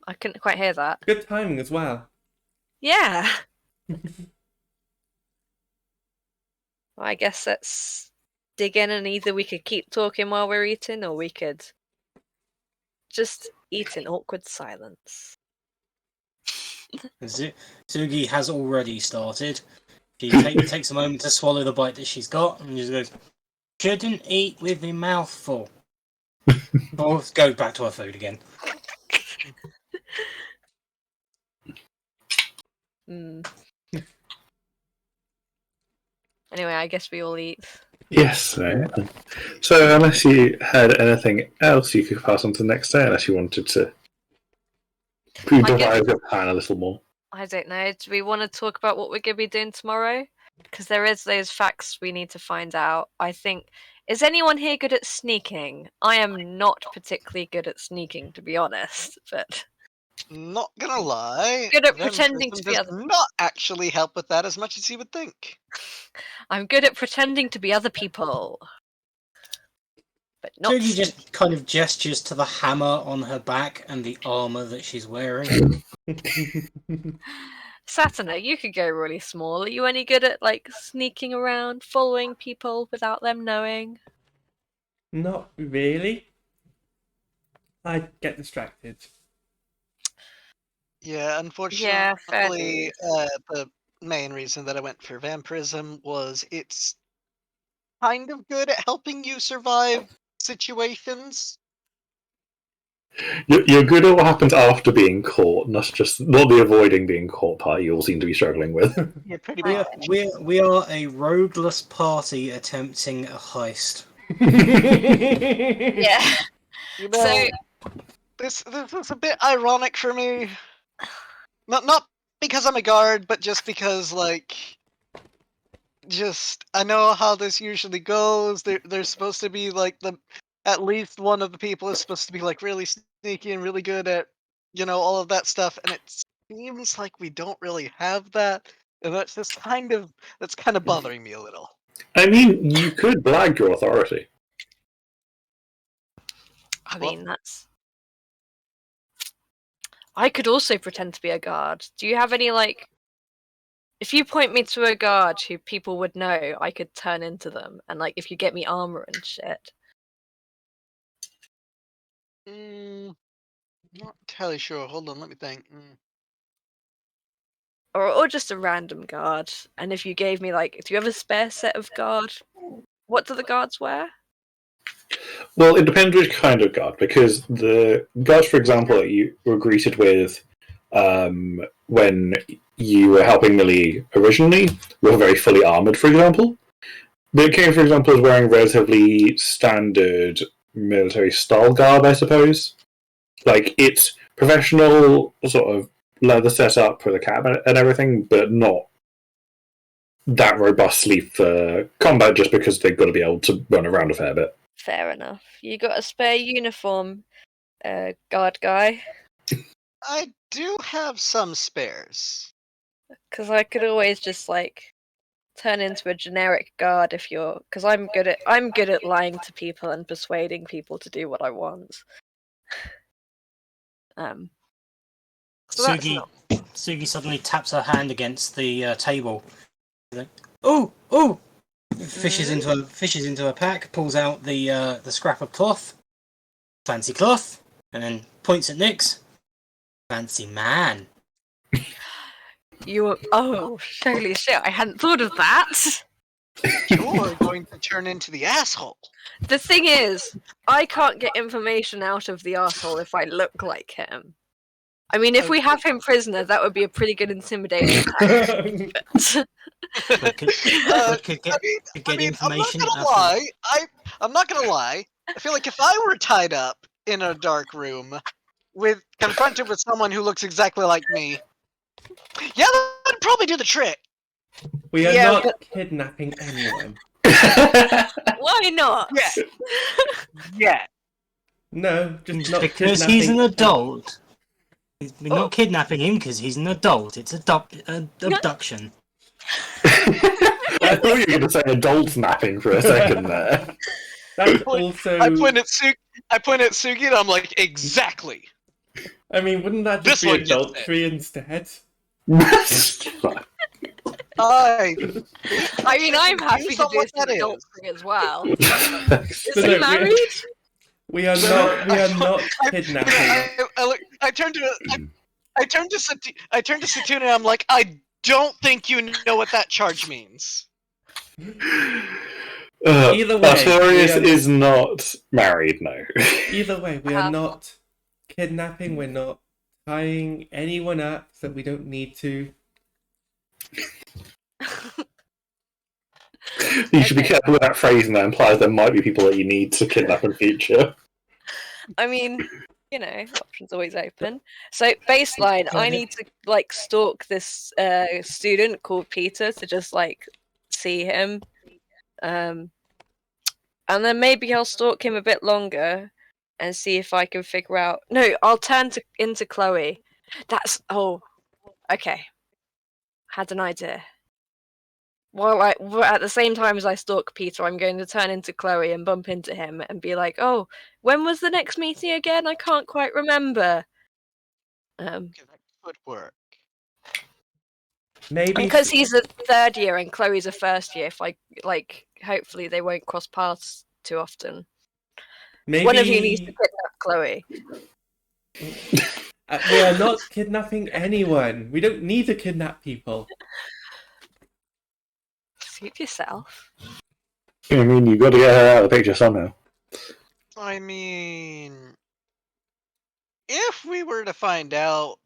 I couldn't quite hear that. Good timing as well. Yeah. Well, I guess let's dig in, and either we could keep talking while we're eating, or we could just eat in awkward silence. Sugi has already started. She takes a moment to swallow the bite that she's got, and just goes, "Shouldn't eat with your mouth full." Or go back to her food again. Anyway, I guess we all eat. Yes. So, unless you had anything else you could pass on to the next day, unless you wanted to devise your plan a little more. I don't know. Do we want to talk about what we're going to be doing tomorrow? Because there is those facts we need to find out. I think... Is anyone here good at sneaking? I am not particularly good at sneaking, to be honest, but... Not gonna lie. Good at pretending to be does not actually help with that as much as you would think. I'm good at pretending to be other people. But not... Sugi just kind of gestures to the hammer on her back and the armour that she's wearing. Satuna, you could go really small. Are you any good at, like, sneaking around, following people without them knowing? Not really. I get distracted. Yeah, Yeah, fair unfortunately, the main reason that I went for vampirism was it's kind of good at helping you survive situations. You're good at what happens after being caught, not the avoiding being caught part you all seem to be struggling with. Yeah, pretty We are, much. we are a rogueless party attempting a heist. Yeah. You know, So this is a bit ironic for me. Not because I'm a guard, but just because I know how this usually goes. There's supposed to be at least one of the people is supposed to be really sneaky and really good at all of that stuff, and it seems like we don't really have that, and that's kind of bothering me a little. I mean, you could blag your authority. I mean, I could also pretend to be a guard. Do you have any if you point me to a guard who people would know, I could turn into them, and if you get me armor and shit. Not entirely sure. Hold on, let me think. Or just a random guard. And if you gave me do you have a spare set of guard? What do the guards wear? Well, it depends which kind of guard, because the guards, for example, that you were greeted with when you were helping Millie originally were very fully armoured, for example. But Kayne, for example, is wearing relatively standard military style garb, I suppose. It's professional, sort of leather setup for the cabinet and everything, but not that robustly for combat, just because they've got to be able to run around a fair bit. Fair enough. You got a spare uniform, guard guy? I do have some spares. Because I could always just turn into a generic guard if you're. Because I'm good at lying to people and persuading people to do what I want. So Sugi suddenly taps her hand against the table. Like, oh! Fishes into a pack, pulls out the scrap of cloth, fancy cloth, and then points at Nyx. Fancy man. Oh, holy shit! I hadn't thought of that. You're going to turn into the asshole. The thing is, I can't get information out of the asshole if I look like him. I mean, if we have him prisoner, that would be a pretty good intimidation tactic. Could get information. I'm not gonna lie. I feel like if I were tied up in a dark room, confronted with someone who looks exactly like me, yeah, that'd probably do the trick. We are not kidnapping anyone. Why not? Yeah. Yeah. No, just not because he's an adult. We're not kidnapping him because he's an adult. It's abduction. I thought you were going to say adult napping for a second there. That's also. I point at Sugi and I'm like, exactly. I mean, wouldn't that just be adultery instead? I mean, I'm happy to do some adultery as well. Is he married? We are not kidnapping. I turned to Satuna and I'm like, I don't think you know what that charge means. Either way, Learius is not married, no. Either way, we are not kidnapping, we're not tying anyone up that we don't need to. You should be careful with that phrasing that implies there might be people that you need to kidnap in future. I mean, options always open. So baseline, I need to stalk this student called Peter to just see him, and then maybe I'll stalk him a bit longer and see if I can figure out. No, I'll turn into Chloe. Okay. Had an idea. Well, at the same time as I stalk Peter, I'm going to turn into Chloe and bump into him and be like, "Oh, when was the next meeting again? I can't quite remember." That could work. Maybe because he's a third year and Chloe's a first year. If hopefully they won't cross paths too often. Maybe One of you needs to kidnap Chloe. We are not kidnapping anyone. We don't need to kidnap people. Suit yourself. I mean, you got to get her out of the picture somehow. I mean, if we were to find out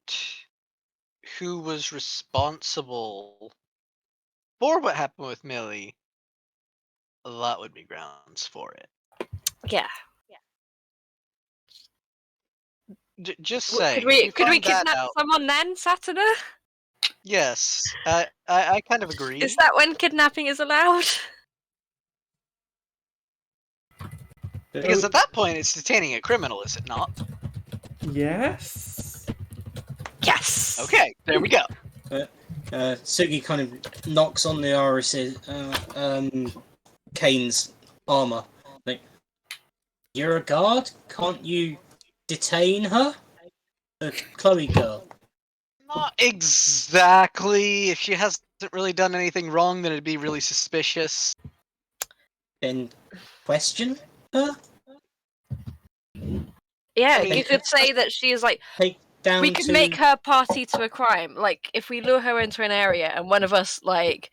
who was responsible for what happened with Millie, that would be grounds for it. Yeah. Just saying. Could we if find that kidnap out, someone then, Satuna? yes, I kind of agree. Is that when kidnapping is allowed? Because at that point, it's detaining a criminal, is it not? Yes. Yes. Okay, there we go. Sugi kind of knocks on the Kayne's armor. Like, you're a guard? Can't you detain her? The Chloe girl. Not exactly. If she hasn't really done anything wrong, then it'd be really suspicious. Then question her? Yeah, I mean, you could say that she is like. Take down We could to... make her party to a crime. Like, if we lure her into an area and one of us, like,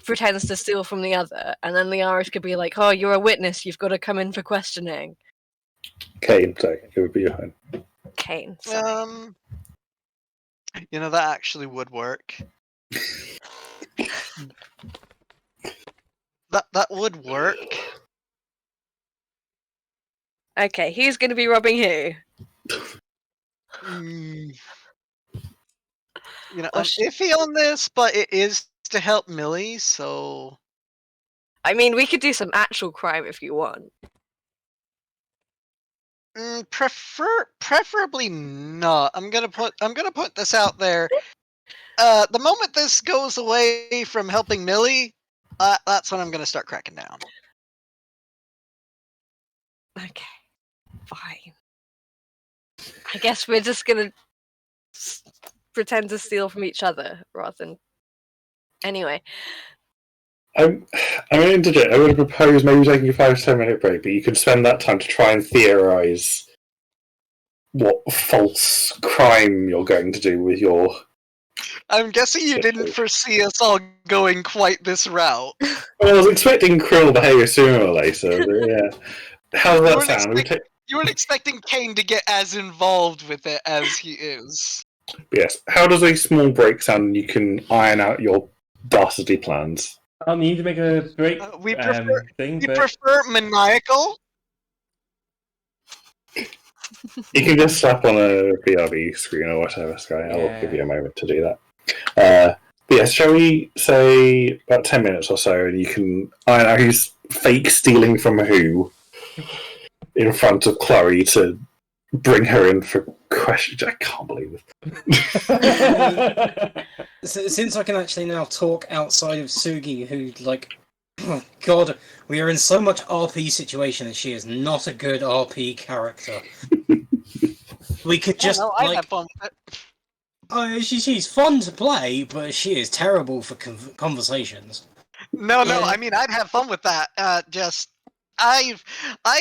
pretends to steal from the other, and then Learius could be like, oh, you're a witness, you've got to come in for questioning. Kayne, so it would be fine. Kayne, sorry. That actually would work. That would work. Okay, who's going to be robbing who? I'm iffy on this, but it is to help Millie, so... I mean, we could do some actual crime if you want. Preferably not. I'm gonna put this out there. The moment this goes away from helping Millie, that's when I'm gonna start cracking down. Okay, fine. I guess we're just gonna pretend to steal from each other rather than. Anyway. I'm going to interject. I would propose maybe taking a 5 to 10 minute break, but you can spend that time to try and theorise what false crime you're going to do with your... I'm guessing you didn't foresee us all going quite this route. Well, I was expecting criminal behaviour sooner or later, but yeah. How does that sound? You weren't expecting Kayne to get as involved with it as he is. Yes. How does a small break sound? You can iron out your dastardly plans. I'll need to make a break We prefer thing, we but prefer maniacal. You can just slap on a BRB screen or whatever, Skye. Yeah. I'll give you a moment to do that. But yes, shall we say about 10 minutes or so, and you can iron out who's fake stealing from who in front of Chloe to bring her in for questions. I can't believe it. Since I can actually now talk outside of Sugi, who, like, oh god, we are in so much RP situation and she is not a good RP character. We could just, I have fun with it. She's fun to play, but she is terrible for conversations. No, I mean, I'd have fun with that. I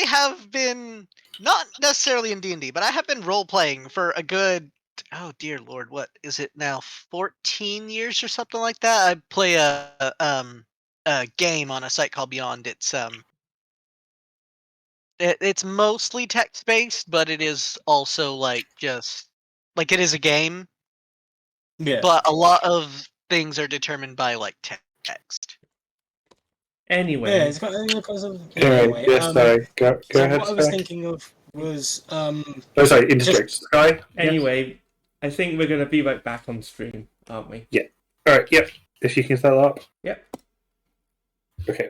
have been, not necessarily in D&D, but I have been role-playing for a good, oh dear lord, what is it now, 14 years or something like that? I play a game on a site called Beyond. It's mostly text-based, but it is also, it is a game. Yeah. But a lot of things are determined by, text. Anyway. Yeah, it's got anyway. Yes, sorry. Go ahead. What I was thinking of was Oh, sorry, interject, Skye. Anyway, I think we're gonna be right back on stream, aren't we? Yeah. Alright, yep. If you can set that up. Yep. Okay.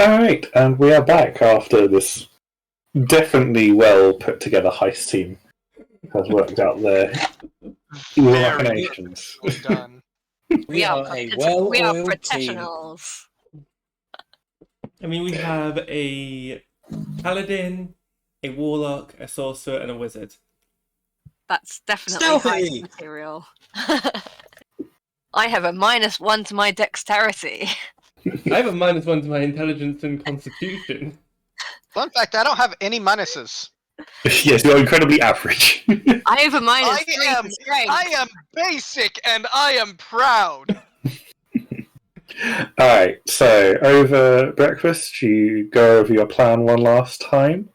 Alright, and we are back after this definitely well put together heist team has worked out their evil Very machinations. well done. We are a well-oiled team. professionals. I mean, we have a Paladin, a Warlock, a Sorcerer, and a Wizard. That's definitely Stealthy! high material. I have a -1 to my dexterity. I have a -1 to my intelligence and constitution. Fun fact, I don't have any minuses. Yes, you're incredibly average. I have a -3 am- to strength. I am basic and I am proud. Alright, so over breakfast, you go over your plan one last time.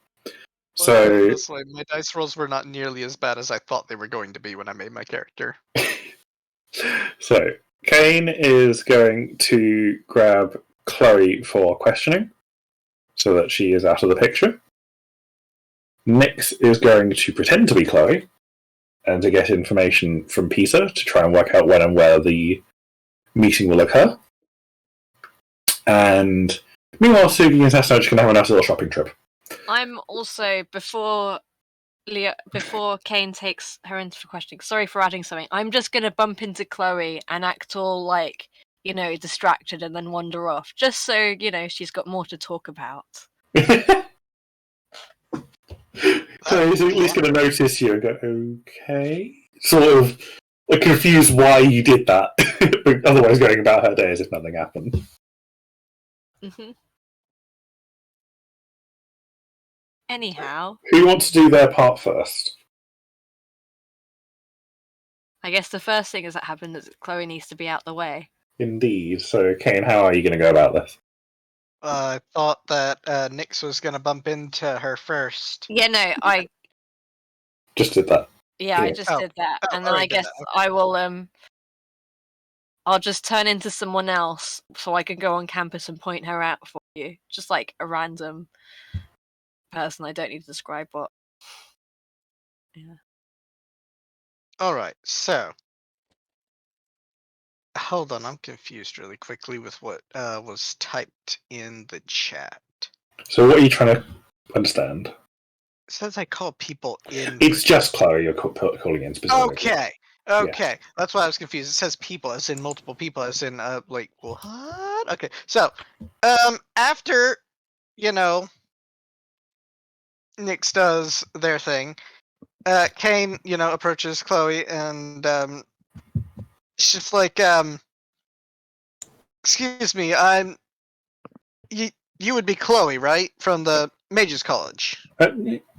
So, This way, my dice rolls were not nearly as bad as I thought they were going to be when I made my character. so Kayne is going to grab Chloe for questioning, so that she is out of the picture. Nyx is going to pretend to be Chloe, and to get information from Peter to try and work out when and where the meeting will occur. And meanwhile, Sugi and Satuna are just going to have a nice little shopping trip. I'm also before Kayne takes her into for questioning. Sorry for adding something. I'm just gonna bump into Chloe and act all like, distracted and then wander off, just so she's got more to talk about. So he's at least going to notice you and go, okay. Sort of confused why you did that, otherwise going about her day as if nothing happened. Mm-hmm. Anyhow, Who wants to do their part first? I guess the first thing that happened is that Chloe needs to be out the way. Indeed. So, Kayne, how are you going to go about this? I thought that Nyx was going to bump into her first. Yeah, no, I Just did that. I just Oh. did that, Oh, and then oh, I you did guess that, I will I'll just turn into someone else so I can go on campus and point her out for you, just like a random person. I don't need to describe what. Yeah. Alright, so. Hold on, I'm confused really quickly with what was typed in the chat. So, what are you trying to understand? It says I call people in. It's just Chloe you're calling in specifically. Okay. Okay, that's why I was confused. It says people, as in multiple people, as in like what? Okay, so after Nyx does their thing, Kayne approaches Chloe and it's just like excuse me, you would be Chloe, right, from the Mage's College?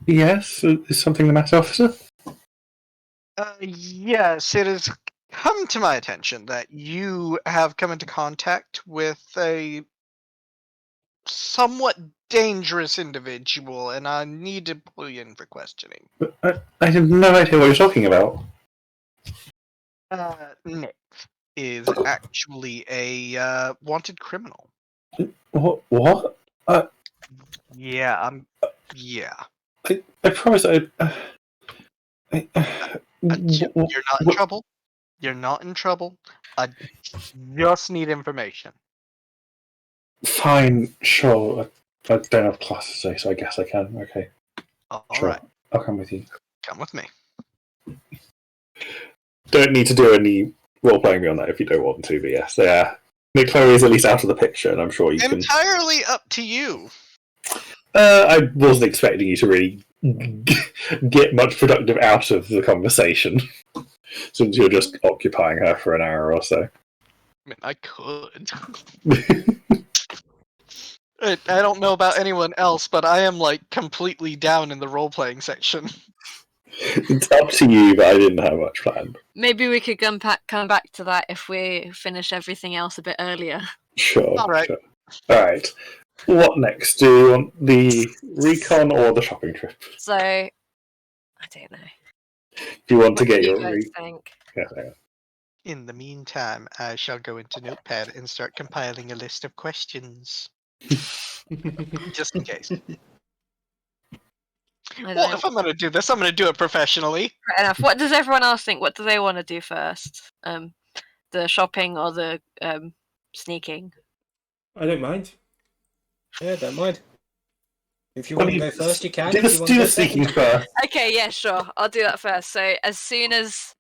Yes, is something the matter, officer? Yes, it has come to my attention that you have come into contact with a somewhat dangerous individual, and I need to pull you in for questioning. I have no idea what you're talking about. Nick is actually a wanted criminal. What? Yeah, yeah. I promise You're not in trouble. You're not in trouble. I just need information. Fine, sure. I don't have classes today, so I guess I can. Okay, All sure. right, I'll come with you. come with me. Don't need to do any role playing beyond that if you don't want to, but yes, yeah. Nick Chloe is at least out of the picture, and I'm sure you can. Entirely up to you. I wasn't expecting you to really get much productive out of the conversation, since you're just occupying her for an hour or so. I mean, I could. I don't know about anyone else, but I am like completely down in the role-playing section. It's up to you, but I didn't have much planned. Maybe we could come back to that if we finish everything else a bit earlier. Sure. All right. Sure. All right. What next? Do you want the recon or the shopping trip? So, I don't know. Do you want to What get do your you guys think? Yeah, hang on. In the meantime, I shall go into Notepad and start compiling a list of questions. Just in case. I don't Well, know. if I'm going to do this, I'm going to do it professionally. Fair enough. What does everyone else think? What do they want to do first? The shopping or the sneaking? I don't mind. Yeah, don't mind. If you want to go first, you can. Do If you the, want to do go the sneaking second. first. Okay, yeah, sure. I'll do that first. So as soon as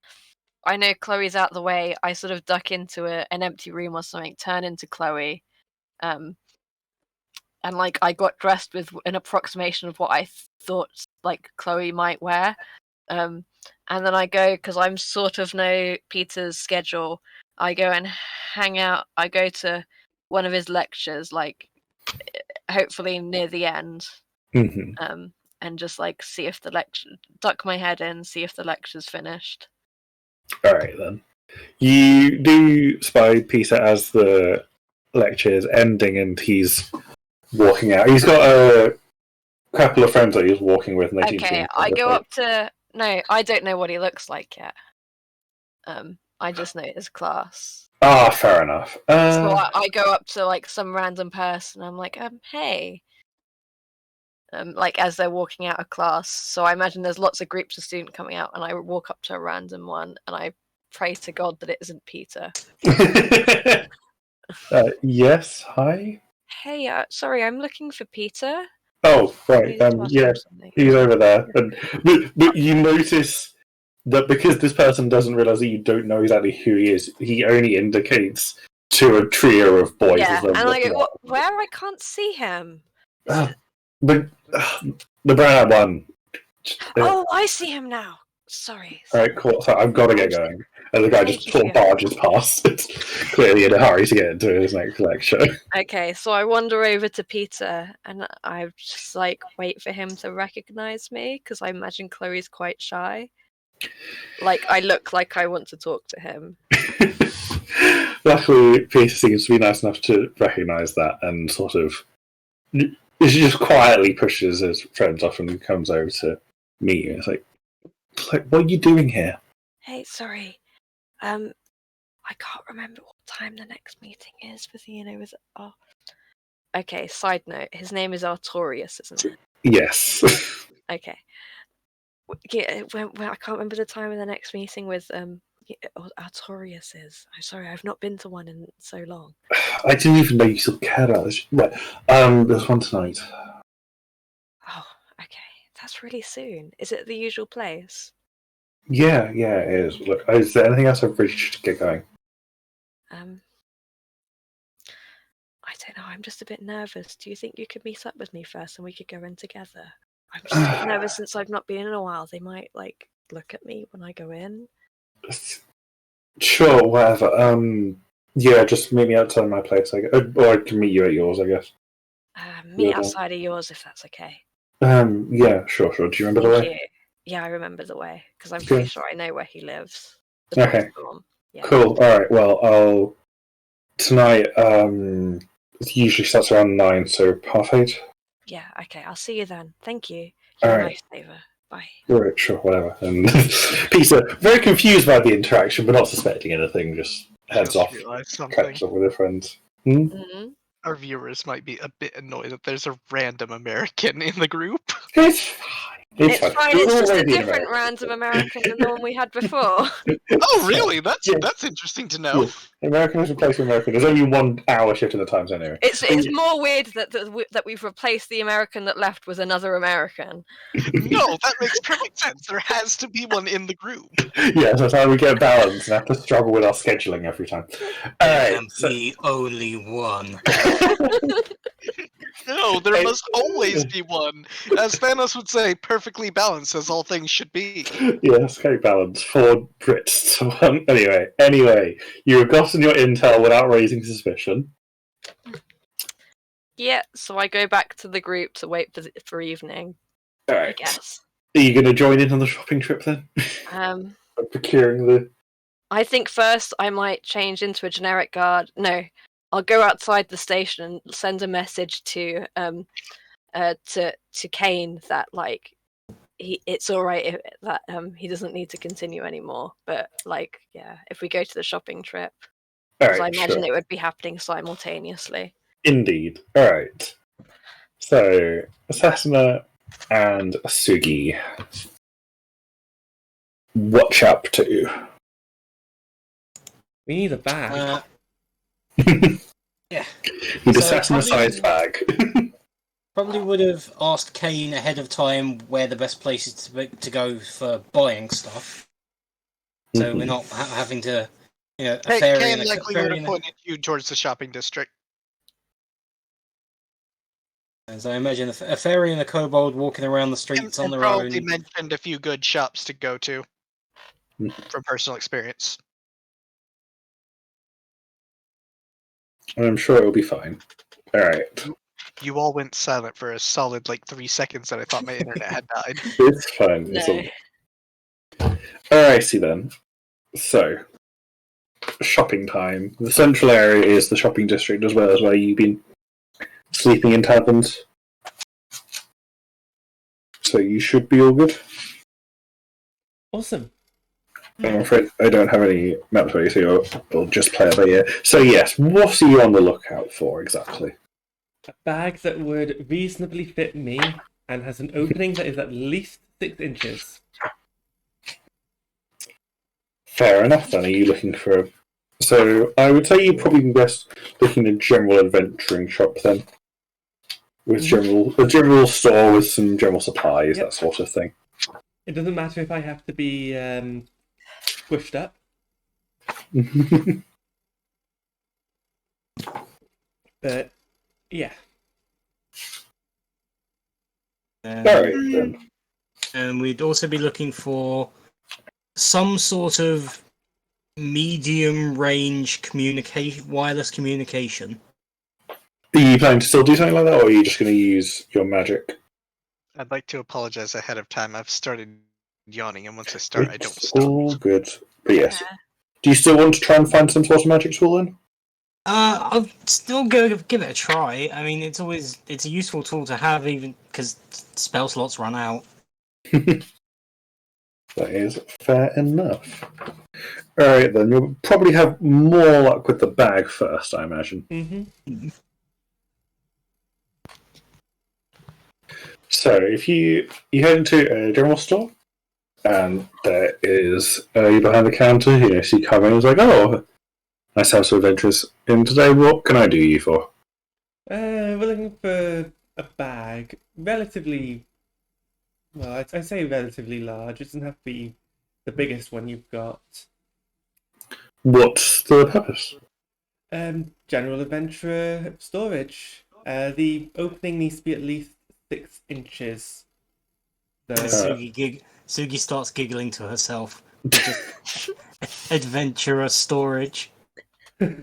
I know Chloe's out the way, I sort of duck into an empty room or something, turn into Chloe, and like I got dressed with an approximation of what I thought like Chloe might wear, and then I go because I'm sort of know Peter's schedule. I go and hang out. I go to one of his lectures, like hopefully near the end. Mm-hmm. And just like see if the lecture, duck my head in, see if the lecture's finished. All right then. You do spy Peter as the lecture is ending, and he's walking out. He's got a couple of friends that he's walking with, and they seem to be Okay, I go up to no, I don't know what he looks like yet. I just know his class. Ah, fair enough. So I go up to like some random person. I'm like, hey. Like as they're walking out of class. So I imagine there's lots of groups of students coming out, and I walk up to a random one, and I pray to God that it isn't Peter. Yes, hi. Hey, sorry, I'm looking for Peter. Oh, right. Yeah, Something. he's over there. But you notice that because this person doesn't realize that you don't know exactly who he is, he only indicates to a trio of boys. Yeah, as they're and I walking go, out. where? I can't see him. But the brown one. Oh, I see him now. Sorry. All right, cool. So I've got to get going. And the guy Thank just you, sort of yeah. barges past, clearly in a hurry to get into his next lecture. Okay, so I wander over to Peter, and I just like wait for him to recognize me because I imagine Chloe's quite shy. Like I look like I want to talk to him. Luckily, Peter seems to be nice enough to recognise that and sort of. She just quietly pushes his friends off and comes over to meet you. It's like, what are you doing here? Hey, sorry. I can't remember what time the next meeting is with with. Oh. Okay. Side note: his name is Artorius, isn't it? Yes. Okay. Yeah, when I can't remember the time of the next meeting with Artorius is. I'm sorry, I've not been to one in so long. I didn't even know you still cared about this. Right. There's one tonight. Oh, okay. That's really soon. Is it the usual place? Yeah, it is. Look, is there anything else I've reached to get going? I don't know. I'm just a bit nervous. Do you think you could meet up with me first and we could go in together? I'm just a bit nervous since I've not been in a while. They might like look at me when I go in. Sure, whatever. Yeah, just meet me outside my place, I guess. Or I can meet you at yours, I guess. Meet outside of yours if that's okay. Yeah, sure. Do you remember the way? Thank you. Yeah, I remember the way because I'm pretty sure I know where he lives. Okay. Yeah. Cool. All right. Well, tonight. It usually starts around 9, so 8:30. Yeah. Okay. I'll see you then. Thank you. All You're a right. nice favor. Bye. Right, sure, whatever. And Peter, very confused by the interaction, but not suspecting anything, just heads off, catches up with their friends. Mm-hmm. Our viewers might be a bit annoyed that there's a random American in the group. It's fine. It's fine. It's just a already different random American than the one we had before. Oh, really? That's interesting to know. Yeah. American is replaced with American. There's only 1 hour shift in the time zone anyway. It's more weird that we've replaced the American that left with another American. No, that makes perfect sense. There has to be one in the group. Yeah, so that's how we get balance and have to struggle with our scheduling every time. Alright, the only one. No, there must always be one. As Thanos would say, perfectly balanced as all things should be. Yes, great balance. 4 Brits to 1. Anyway, you have gotten your intel without raising suspicion. Yeah, so I go back to the group to wait for evening. Alright. I guess. Are you going to join in on the shopping trip then? Procuring the... I think first I might change into a generic guard. No, I'll go outside the station and send a message to Kayne that like it's all right that he doesn't need to continue anymore. But like, yeah, if we go to the shopping trip, because I imagine it would be happening simultaneously. Indeed. All right. So Satuna and Sugi, what's up to? We need a bag. Yeah. He just So sat in a size bag. Probably would have asked Kayne ahead of time where the best places to go for buying stuff. So we're not having to, a fairy Kayne and a likely would have pointed you towards the shopping district. As I imagine, a fairy and a kobold walking around the streets on And their probably own. mentioned a few good shops to go to from personal experience. I'm sure it'll be fine. Alright. You all went silent for a solid 3 seconds and I thought my internet had died. It's fine. No. It's all... Alrighty then. So, shopping time. The central area is the shopping district as well as where you've been sleeping in taverns. So you should be all good. Awesome. I'm afraid I don't have any maps for you, so you'll just play it by ear. So yes, what are you on the lookout for exactly? A bag that would reasonably fit me and has an opening that is at least 6 inches. Fair enough then. Are you looking for a... So I would say you probably can best looking at a general adventuring shop then. With a general store with some general supplies, that sort of thing. It doesn't matter if I have to be squished up. But yeah. Alright then. And we'd also be looking for some sort of medium-range wireless communication. Are you planning to still do something like that, or are you just going to use your magic? I'd like to apologize ahead of time. I've started yawning, and once I start, I don't stop. All good. But yes. Do you still want to try and find some sort of magic tool then? I'll still give it a try. I mean, it's a useful tool to have, even because spell slots run out. That is fair enough. Alright then, you'll probably have more luck with the bag first, I imagine. Mm-hmm. So, if you head into a general store, and there is you behind the counter, you see Kayne, and it's like, oh, nice house of adventures. And today, what can I do you for? We're looking for a bag, relatively. Well, I say relatively large. It doesn't have to be the biggest one you've got. What's the purpose? General adventurer storage. The opening needs to be at least 6 inches. So, Sugi starts giggling to herself. Just adventurer storage. Oh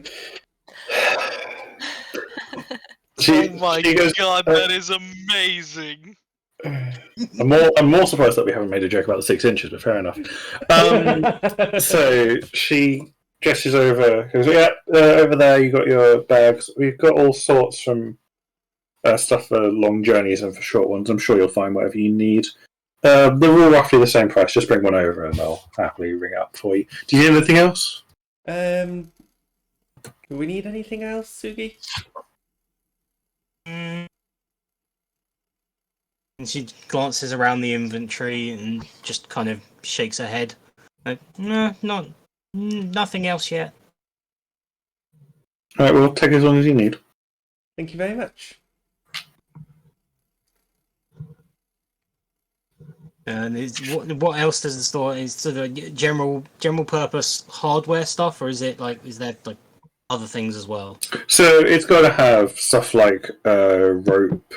my god, that is amazing! I'm more surprised that we haven't made a joke about the 6 inches, but fair enough. So she gestures over, goes, yeah, over there you got your bags. We've got all sorts from stuff for long journeys and for short ones. I'm sure you'll find whatever you need. They're all roughly the same price. Just bring one over and they'll happily ring it up for you. Do you need anything else? do we need anything else, Sugi? And she glances around the inventory and just kind of shakes her head. Like, no, nothing else yet. Alright, well, take as long as you need. Thank you very much. And what else does the store? Is sort of general purpose hardware stuff, or is there other things as well? So it's got to have stuff like rope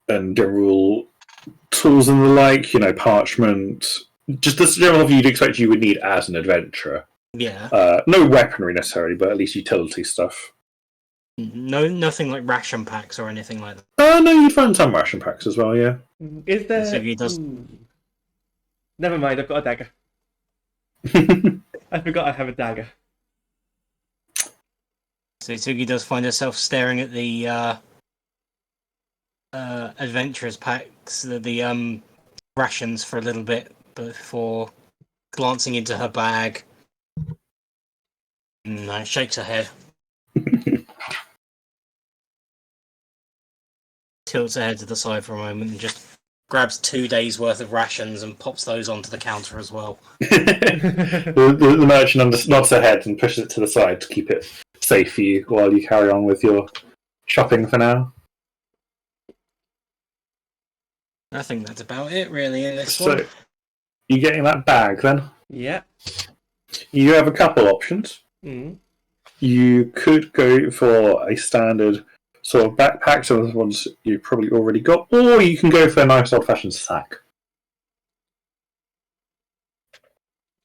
and general tools and the like, parchment. Just the general stuff you'd expect you would need as an adventurer. Yeah. No weaponry necessarily, but at least utility stuff. No, nothing like ration packs or anything like that. No, you'd find some ration packs as well, yeah. Is there... So he does... Never mind, I've got a dagger. I forgot I have a dagger. So Sugi does find herself staring at the adventurers packs, the rations for a little bit before glancing into her bag. No, shakes her head. Tilts her head to the side for a moment and just grabs 2 days worth of rations and pops those onto the counter as well. The merchant nods her head and pushes it to the side to keep it safe for you while you carry on with your shopping for now. I think that's about it, really, in this So, one. you getting that bag then? Yeah. You have a couple options. Mm. You could go for a standard sort of backpack, so the ones you probably already got, or you can go for a nice old-fashioned sack.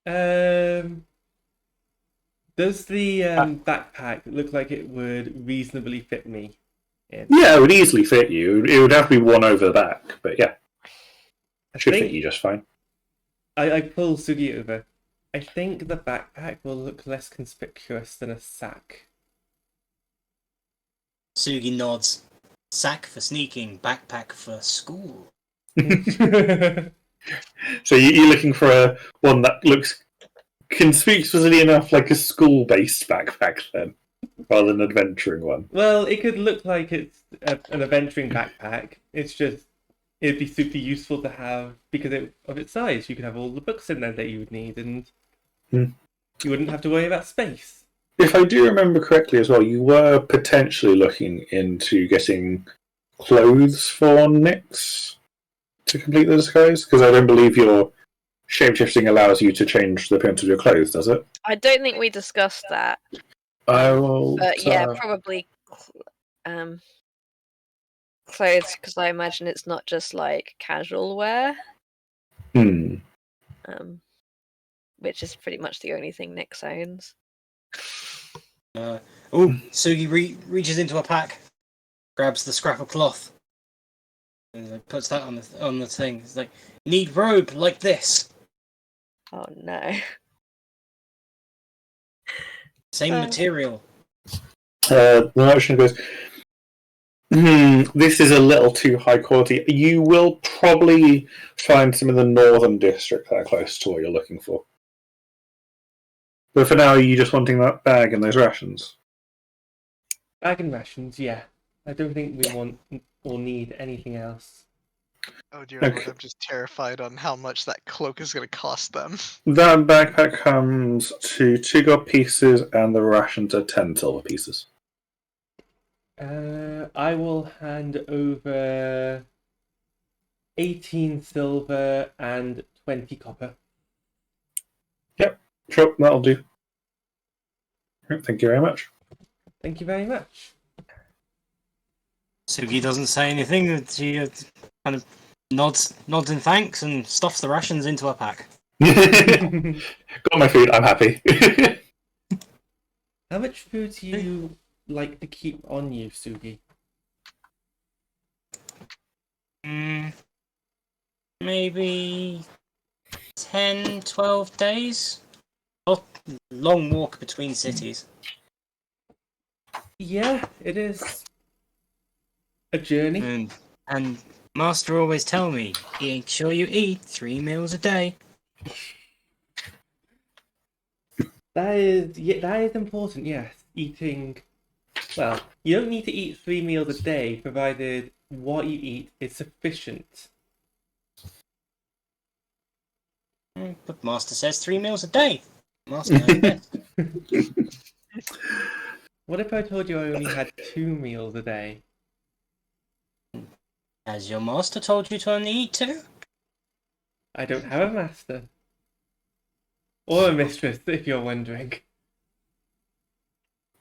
Does the backpack look like it would reasonably fit me in? Yeah, it would easily fit you. It would have to be one over the back, but yeah, it should fit you just fine. I pull Sugi over. I think the backpack will look less conspicuous than a sack. Sugi nods. Sack for sneaking, backpack for school. So you're looking for one that looks conspicuously enough like a school-based backpack then, rather than an adventuring one. Well, it could look like it's an adventuring backpack. It's just, it'd be super useful to have because of its size. You could have all the books in there that you would need, and you wouldn't have to worry about space. If I do remember correctly as well, you were potentially looking into getting clothes for Nyx to complete the disguise, because I don't believe your shapeshifting allows you to change the appearance of your clothes, does it? I don't think we discussed that. I will. But yeah, probably clothes, because I imagine it's not just like casual wear. Which is pretty much the only thing Nyx owns. Sugi reaches into a pack, grabs the scrap of cloth, and puts that on the thing. It's like, need robe like this. Oh no. Same material. The merchant goes, this is a little too high quality. You will probably find some in the northern district that are close to what you're looking for. But for now, are you just wanting that bag and those rations? Bag and rations, yeah. I don't think we want or need anything else. Oh dear Lord, I'm just terrified on how much that cloak is going to cost them. That backpack comes to 2 gold pieces and the rations are 10 silver pieces. I will hand over 18 silver and 20 copper. Yep, sure, that'll do. Thank you very much. Thank you very much. Sugi doesn't say anything. She kind of nods in thanks and stuffs the rations into a pack. Got my food, I'm happy. How much food do you like to keep on you, Sugi? Maybe 10, 12 days. Long walk between cities. Yeah, it is a journey. And Master always tell me, make sure you eat 3 meals a day. That is important, yes. Eating, well, you don't need to eat 3 meals a day, provided what you eat is sufficient. But Master says 3 meals a day. Master knows best. What if I told you I only had 2 meals a day? Has your master told you to only eat 2? I don't have a master. Or a mistress, if you're wondering.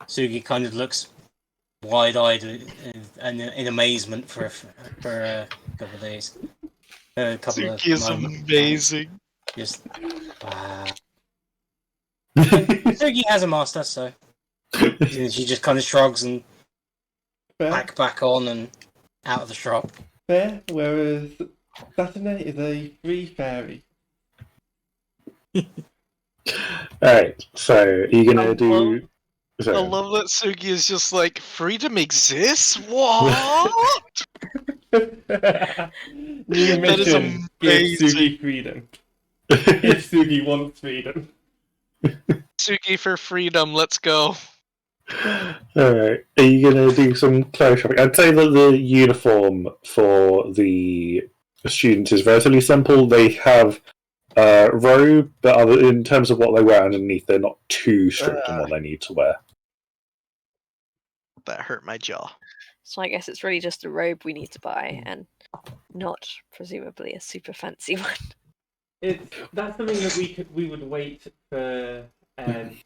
Sugi kind of looks wide-eyed in amazement for a couple of days. Sugi is amazing. Just Sugi has a master, so she just kind of shrugs and pack back on and out of the shop. Fair, whereas Satuna is a free fairy. Alright, so are you gonna do... I love that Sugi is just like, freedom exists? What? New That is mission, give amazing. Sugi freedom. If Sugi wants freedom. Sugi for freedom, let's go. Alright, are you gonna do some clothes shopping? I'd say that the uniform for the students is relatively simple. They have a robe, but in terms of what they wear underneath, they're not too strict on what they need to wear. that hurt my jaw. So I guess it's really just a robe we need to buy, and not presumably a super fancy one. That's something that we would wait for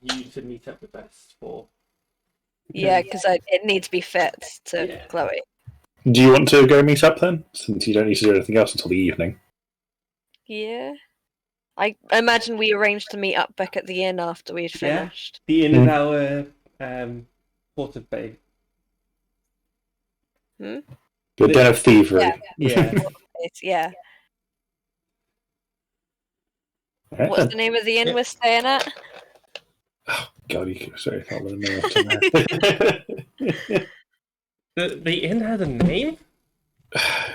you to meet up with us for. Yeah, because it needs to be fit to Yeah. Chloe. Do you want to go meet up then? Since you don't need to do anything else until the evening. Yeah. I imagine we arranged to meet up back at the inn after we'd finished. The inn is our port of bay. The den of thievery. Yeah. Yeah. Right, What's then. the name of the inn we're staying at? Oh, God, you can't say that with a name off the top. The inn has a name?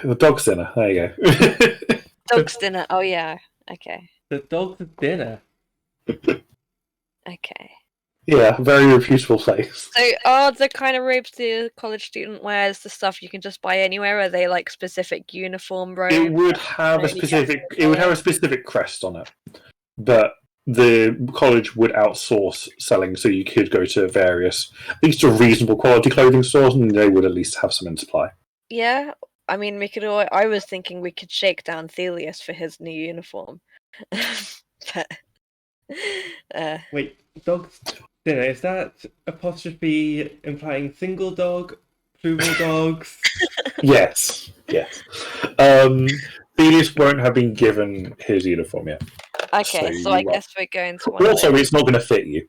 The dog's dinner. There you go. Dog's dinner. Oh, yeah. Okay. The dog's dinner. Okay. Yeah, very reputable place. So are the kind of robes the college student wears the stuff you can just buy anywhere? Are they like specific uniform robes? It would have a Maybe specific. get It would have a specific crest on it, but the college would outsource selling, so you could go to various, at least a reasonable quality clothing stores, and they would at least have some in supply. Yeah. I mean, we could. I was thinking we could shake down Thelius for his new uniform. But, Wait, dog's dinner, is that apostrophe implying single dog, plural dogs? Yes. Thelius won't have been given his uniform yet. okay, so I guess we're going to one of Also, those. it's not going to fit you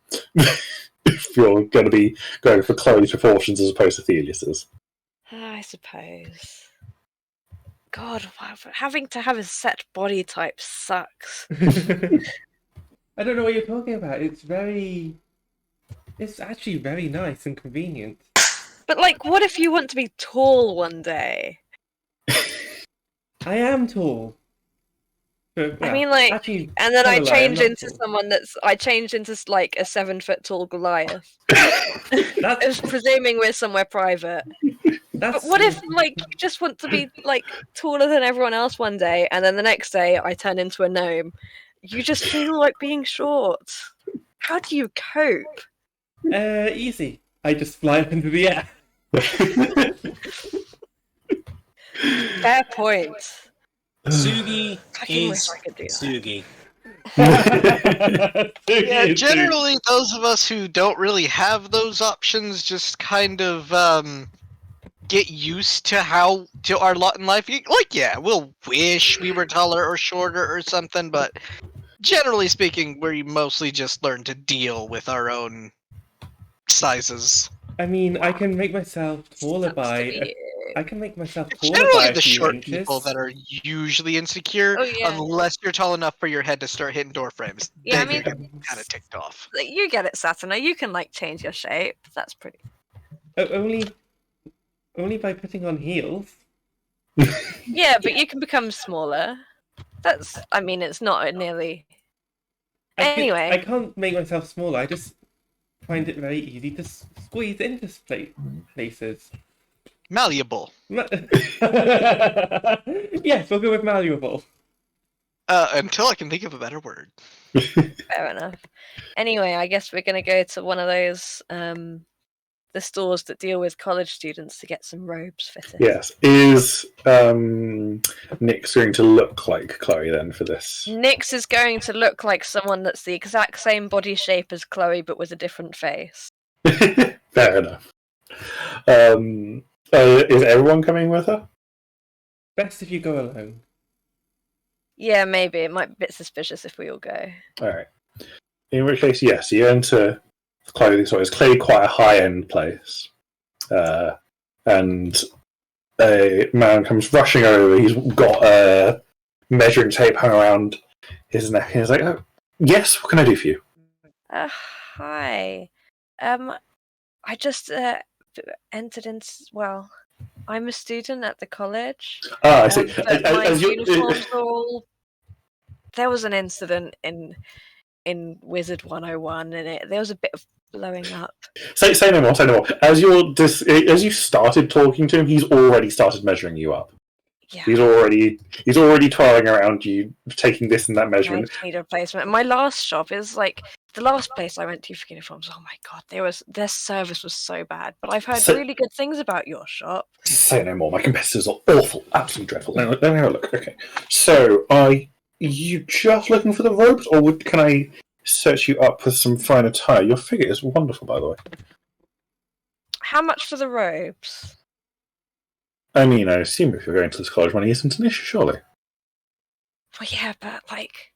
if you're going to be going for Chloe's proportions as opposed to Thelius's. I suppose. God, wow, having to have a set body type sucks. I don't know what you're talking about. It's actually very nice and convenient. But like, what if you want to be tall one day? I am tall. But, I mean, like, actually, and then I kinda lie, I'm change not into tall. someone I change into like a 7-foot tall Goliath. That's, Just presuming we're somewhere private. that's But what if, like, you just want to be, like, taller than everyone else one day, and then the next day I turn into a gnome? You just feel like being short. How do you cope? easy. I just fly up into the air. Fair point. Sugi Fucking wish is I could do that. Sugi. Yeah, generally those of us who don't really have those options just kind of get used to our lot in life. Like, yeah, we'll wish we were taller or shorter or something, but generally speaking, we mostly just learn to deal with our own sizes. I mean, I can make myself taller Sucks to by. be I can make myself It's taller generally by a the few short inches. people that are usually insecure, Oh, yeah. unless you're tall enough for your head to start hitting door frames. Yeah, I Then mean- you're kind of ticked off. Like, you get it, Satuna. You can, like, change your shape. That's pretty... Only by putting on heels. Yeah, but you can become smaller. I mean, it's not nearly... Anyway. I can't make myself smaller. I just find it very easy to squeeze into places. Malleable. Yes, we'll go with malleable. Until I can think of a better word. Fair enough. Anyway, I guess we're going to go to one of those, the stores that deal with college students to get some robes fitted. Yes. Is Nick's going to look like Chloe then for this? Nix is going to look like someone that's the exact same body shape as Chloe, but with a different face. Fair enough. Is everyone coming with her? Best if you go alone. Yeah, maybe. It might be a bit suspicious if we all go. Alright. In which case, yes, you enter the clothing store. It's clearly quite a high-end place. And a man comes rushing over. He's got a measuring tape hung around his neck. And he's like, oh, yes, what can I do for you? Hi. I just entered into... Well, I'm a student at the college. Ah, I see. But my uniforms are all... There was an incident in Wizard 101, and there was a bit of blowing up. Say no more, say no more. As you started talking to him, he's already started measuring you up. Yeah. He's already toiling around you, taking this and that measurement. I need a replacement. My last shop is like the last place I went to for uniforms, oh my god, their service was so bad. But I've heard So- really good things about your shop. Say no more. My competitors are awful, absolutely dreadful. Let me have a look. Okay, so are you just looking for the robes, or can I search you up with some fine attire? Your figure is wonderful, by the way. How much for the robes? I mean, I assume if you're going to this college, money isn't an issue, surely. Well, yeah, but like,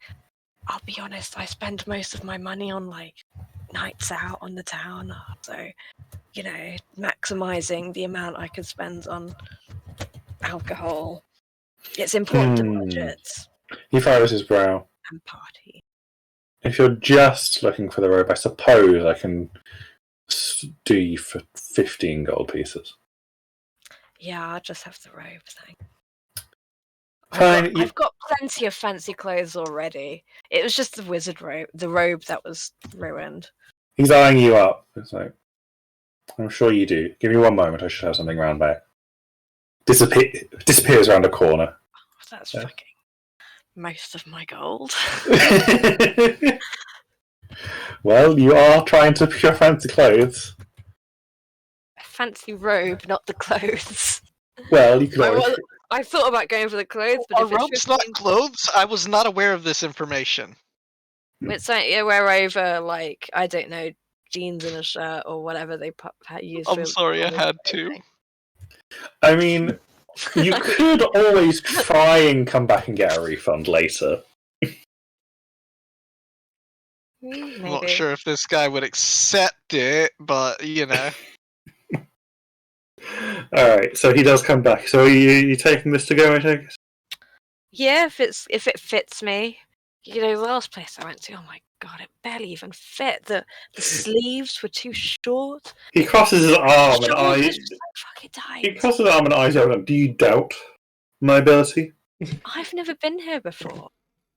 I'll be honest, I spend most of my money on like nights out on the town, so maximizing the amount I could spend on alcohol. It's important to budgets He furrows his brow. and party. If you're just looking for the robe, I suppose I can do you for 15 gold pieces. Yeah, I'll just have the robe thing. Fine. I've got plenty of fancy clothes already. It was just the wizard robe, the robe that was ruined. He's eyeing you up. It's like, I'm sure you do. Give me one moment. I should have something round back. Disappears around a corner. That's fucking most of my gold. Well, you are trying to pick your fancy clothes. A fancy robe, not the clothes. Well, you could always... I thought about going for the clothes, but Are if it's robes not clothes? I was not aware of this information. it's like you wear over, like, I don't know, jeans and a shirt or whatever they use. I'm sorry, I had to. I mean, you could always try and come back and get a refund later. I'm not sure if this guy would accept it, but Alright, so he does come back. So are you taking this to go, I take it? Yeah, if it fits me. The last place I went to, oh my god, it barely even fit. The sleeves were too short. He crosses his arm and eyes. Fucking tight. He crosses his arm and eyes over. Do you doubt my ability? I've never been here before,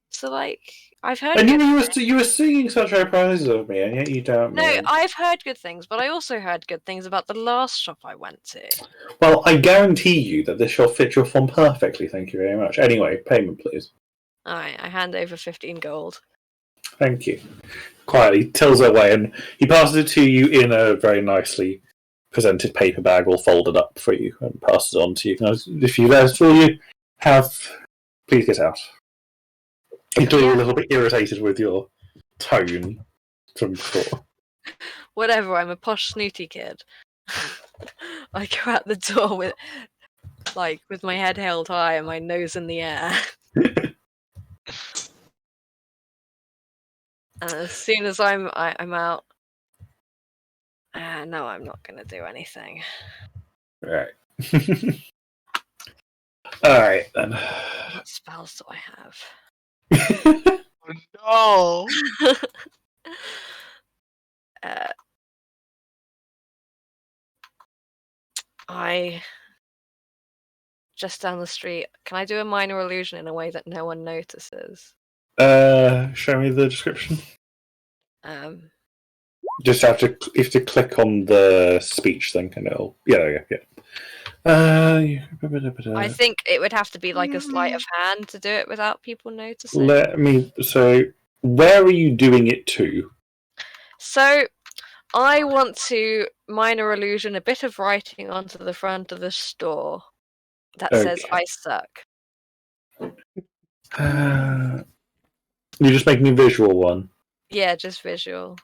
so like I've heard. I knew good you were singing such high praises of me, and yet you doubt me. No, I've heard good things, but I also heard good things about the last shop I went to. Well, I guarantee you that this shall fit your form perfectly. Thank you very much. Anyway, payment, please. Alright, I hand over 15 gold. Thank you. Quietly tills it away, and he passes it to you in a very nicely presented paper bag, all folded up for you, and passes it on to you. If you there's for you, please get out. You're a little bit irritated with your tone from before. Whatever, I'm a posh snooty kid. I go out the door with my head held high and my nose in the air. And as soon as I'm out, no, I'm not going to do anything. Right. Alright, then. What spells do I have? No. I just down the street. Can I do a minor illusion in a way that no one notices? Show me the description. Just have to click on the speech thing, and it'll yeah. I think it would have to be like a sleight of hand to do it without people noticing. So, where are you doing it to? So, I want to minor illusion a bit of writing onto the front of the store that says "I suck." You're just making a visual one. Yeah, just visual.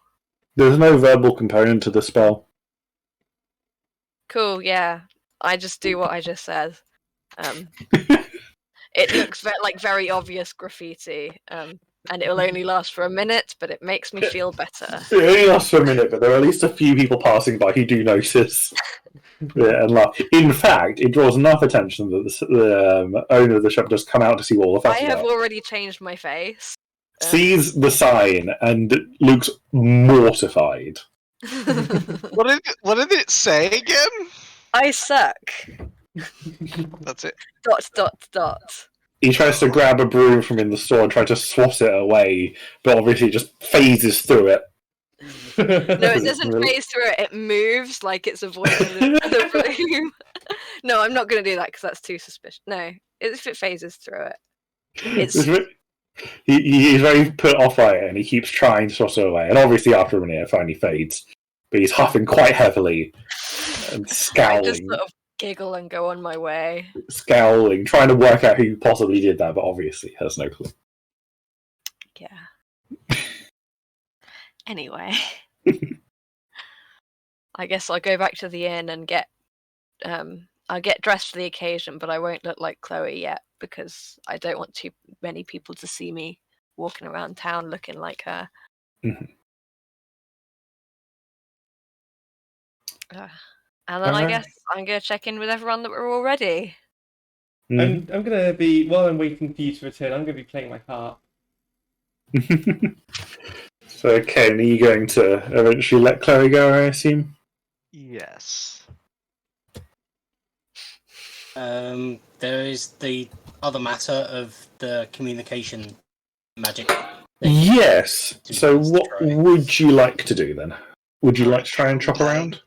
There's no verbal component to the spell. Cool. Yeah, I just do what I just said. It looks very obvious graffiti, and it will only last for a minute, but it makes me feel better. It only lasts for a minute, but there are at least a few people passing by who do notice. Yeah, and laugh. In fact, it draws enough attention that the owner of the shop does come out to see what all the fuss I is have about. already changed my face. Sees the sign and looks mortified. What did it say again? I suck. That's it. ... He tries to grab a broom from in the store and try to swat it away, but obviously just phases through it. No, it doesn't phase through it. It moves like it's avoiding the broom. No, I'm not going to do that because that's too suspicious. No, if it phases through it, it's He's very put off by it, and he keeps trying to sort it away. And obviously, after a minute, it finally fades. But he's huffing quite heavily and I just scowling, sort of giggle and go on my way. trying to work out who possibly did that, but obviously has no clue. Yeah. Anyway, I guess I'll go back to the inn and get I'll get dressed for the occasion, but I won't look like Chloe yet because I don't want too many people to see me walking around town looking like her. Mhm. And then I guess I'm gonna check in with everyone that we're all ready. Mhm. I'm gonna be, while I'm waiting for you to return, I'm gonna be playing my harp. So, Kayne, are you going to eventually let Chloe go, I assume? Yes. There is the other matter of the communication magic. Yes. So, what Try. would you like to do then? Would you like to try and chop around?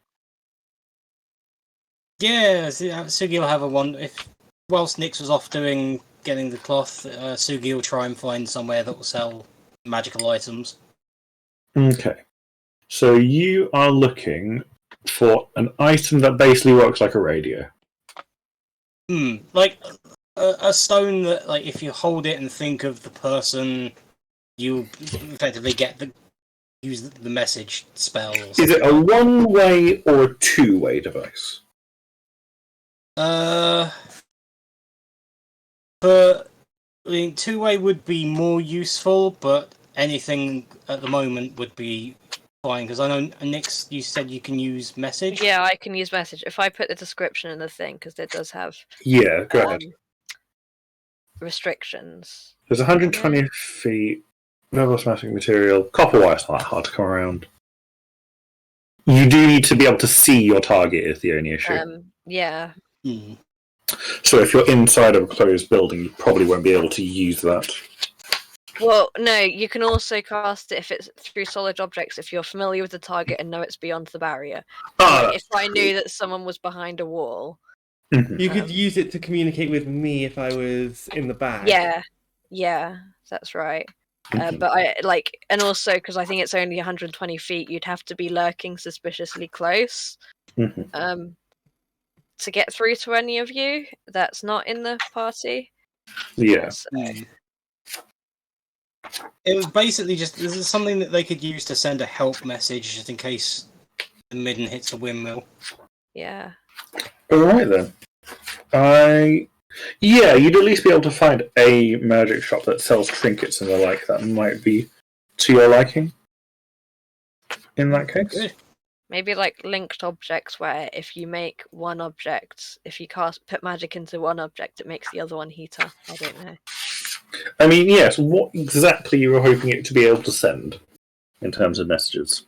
Yeah, Sugi will have a one. If whilst Nix was off getting the cloth, Sugi will try and find somewhere that will sell magical items. Okay. So, you are looking for an item that basically works like a radio. Like a stone that, like, if you hold it and think of the person, you effectively use the message spell. Or Is it a something. one-way or a two-way device? But I mean, two-way would be more useful, but anything at the moment would be fine. Because I know, Nix, you said you can use message. Yeah, I can use message if I put the description in the thing because it does have Yeah, go ahead. restrictions. There's 120 feet, level magic material, copper wire's not that hard to come around. You do need to be able to see your target is the only issue. Yeah. So if you're inside of a closed building, you probably won't be able to use that. Well, no, you can also cast it if it's through solid objects if you're familiar with the target and know it's beyond the barrier. Like, if I knew that someone was behind a wall. You could use it to communicate with me if I was in the bag. Yeah, that's right. But I and also because I think it's only 120 feet, you'd have to be lurking suspiciously close to get through to any of you that's not in the party. Yeah. It was basically just this is something that they could use to send a help message just in case the midden hits a windmill. Yeah. Alright then. Yeah, you'd at least be able to find a magic shop that sells trinkets and the like that might be to your liking. In that case. Good. Maybe like linked objects where if you make one object, if you put magic into one object, it makes the other one heat up. I don't know. I mean, yes, what exactly you were hoping it to be able to send in terms of messages?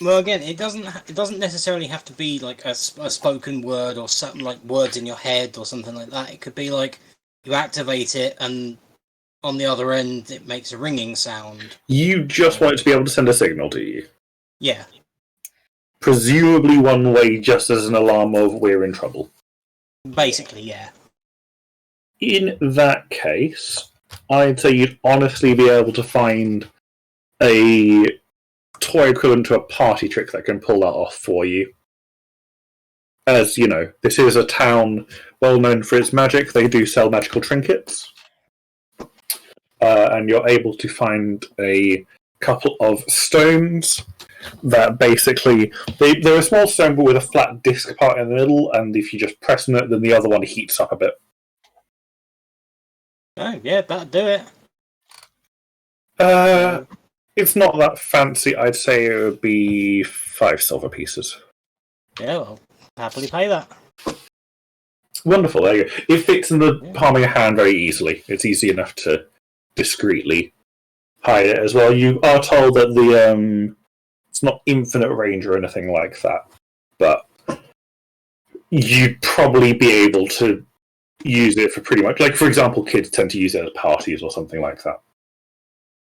Well, again, it doesn't necessarily have to be like a spoken word or something like words in your head or something like that. It could be like you activate it and on the other end it makes a ringing sound. You just want it to be able to send a signal to you? Yeah. Presumably one way, just as an alarm of we're in trouble. Basically, yeah. In that case, I'd say you'd honestly be able to find a toy equivalent to a party trick that can pull that off for you. As, you know, this is a town well known for its magic. They do sell magical trinkets. And you're able to find a couple of stones that basically... They're a small stone but with a flat disc part in the middle, and if you just press on it, then the other one heats up a bit. Oh, yeah, that'd do it. It's not that fancy. I'd say it would be 5 silver pieces. Yeah, well, happily pay that. Wonderful, there you go. It fits in the palm of your hand very easily. It's easy enough to discreetly hide it as well. You are told that the it's not infinite range or anything like that, but you'd probably be able to use it for pretty much... Like, for example, kids tend to use it at parties or something like that.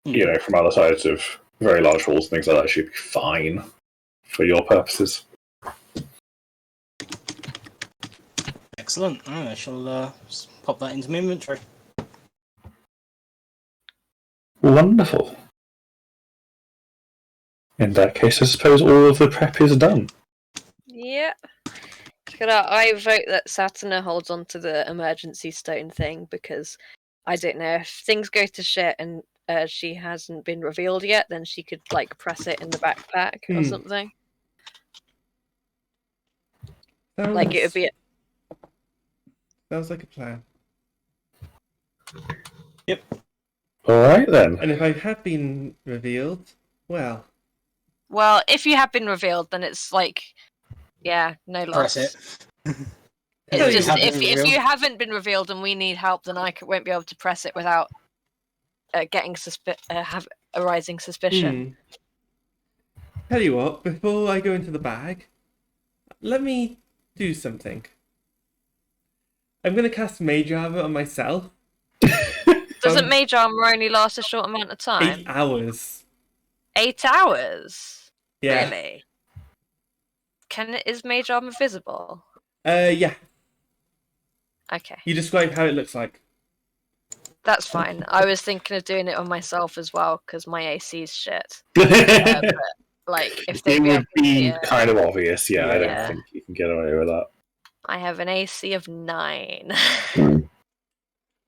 You know, from other sides of very large halls, things like that should be fine for your purposes. Excellent. I shall pop that into my inventory. Wonderful. In that case, I suppose all of the prep is done. Yeah. I vote that Satuna holds on to the emergency stone thing because I don't know if things go to shit and she hasn't been revealed yet, then she could like press it in the backpack or something. Like it would be. Sounds like a plan. Yep. All right then. And if I have been revealed, well. Well, if you have been revealed, then it's like, yeah, no loss. Press it. It's just if if you haven't been revealed and we need help, then I won't be able to press it without getting arising suspicion. Tell you what, before I go into the bag, let me do something. I'm going to cast Mage Armor on myself. Doesn't Mage Armor only last a short amount of time? 8 hours. 8 hours? Yeah. Really? Is Mage Armor visible? Yeah. Okay. You describe how it looks like. That's fine. I was thinking of doing it on myself as well, because my AC's shit. But, like, if they It would be see kind of obvious, yeah. I don't Yeah. think you can get away with that. I have an AC of 9.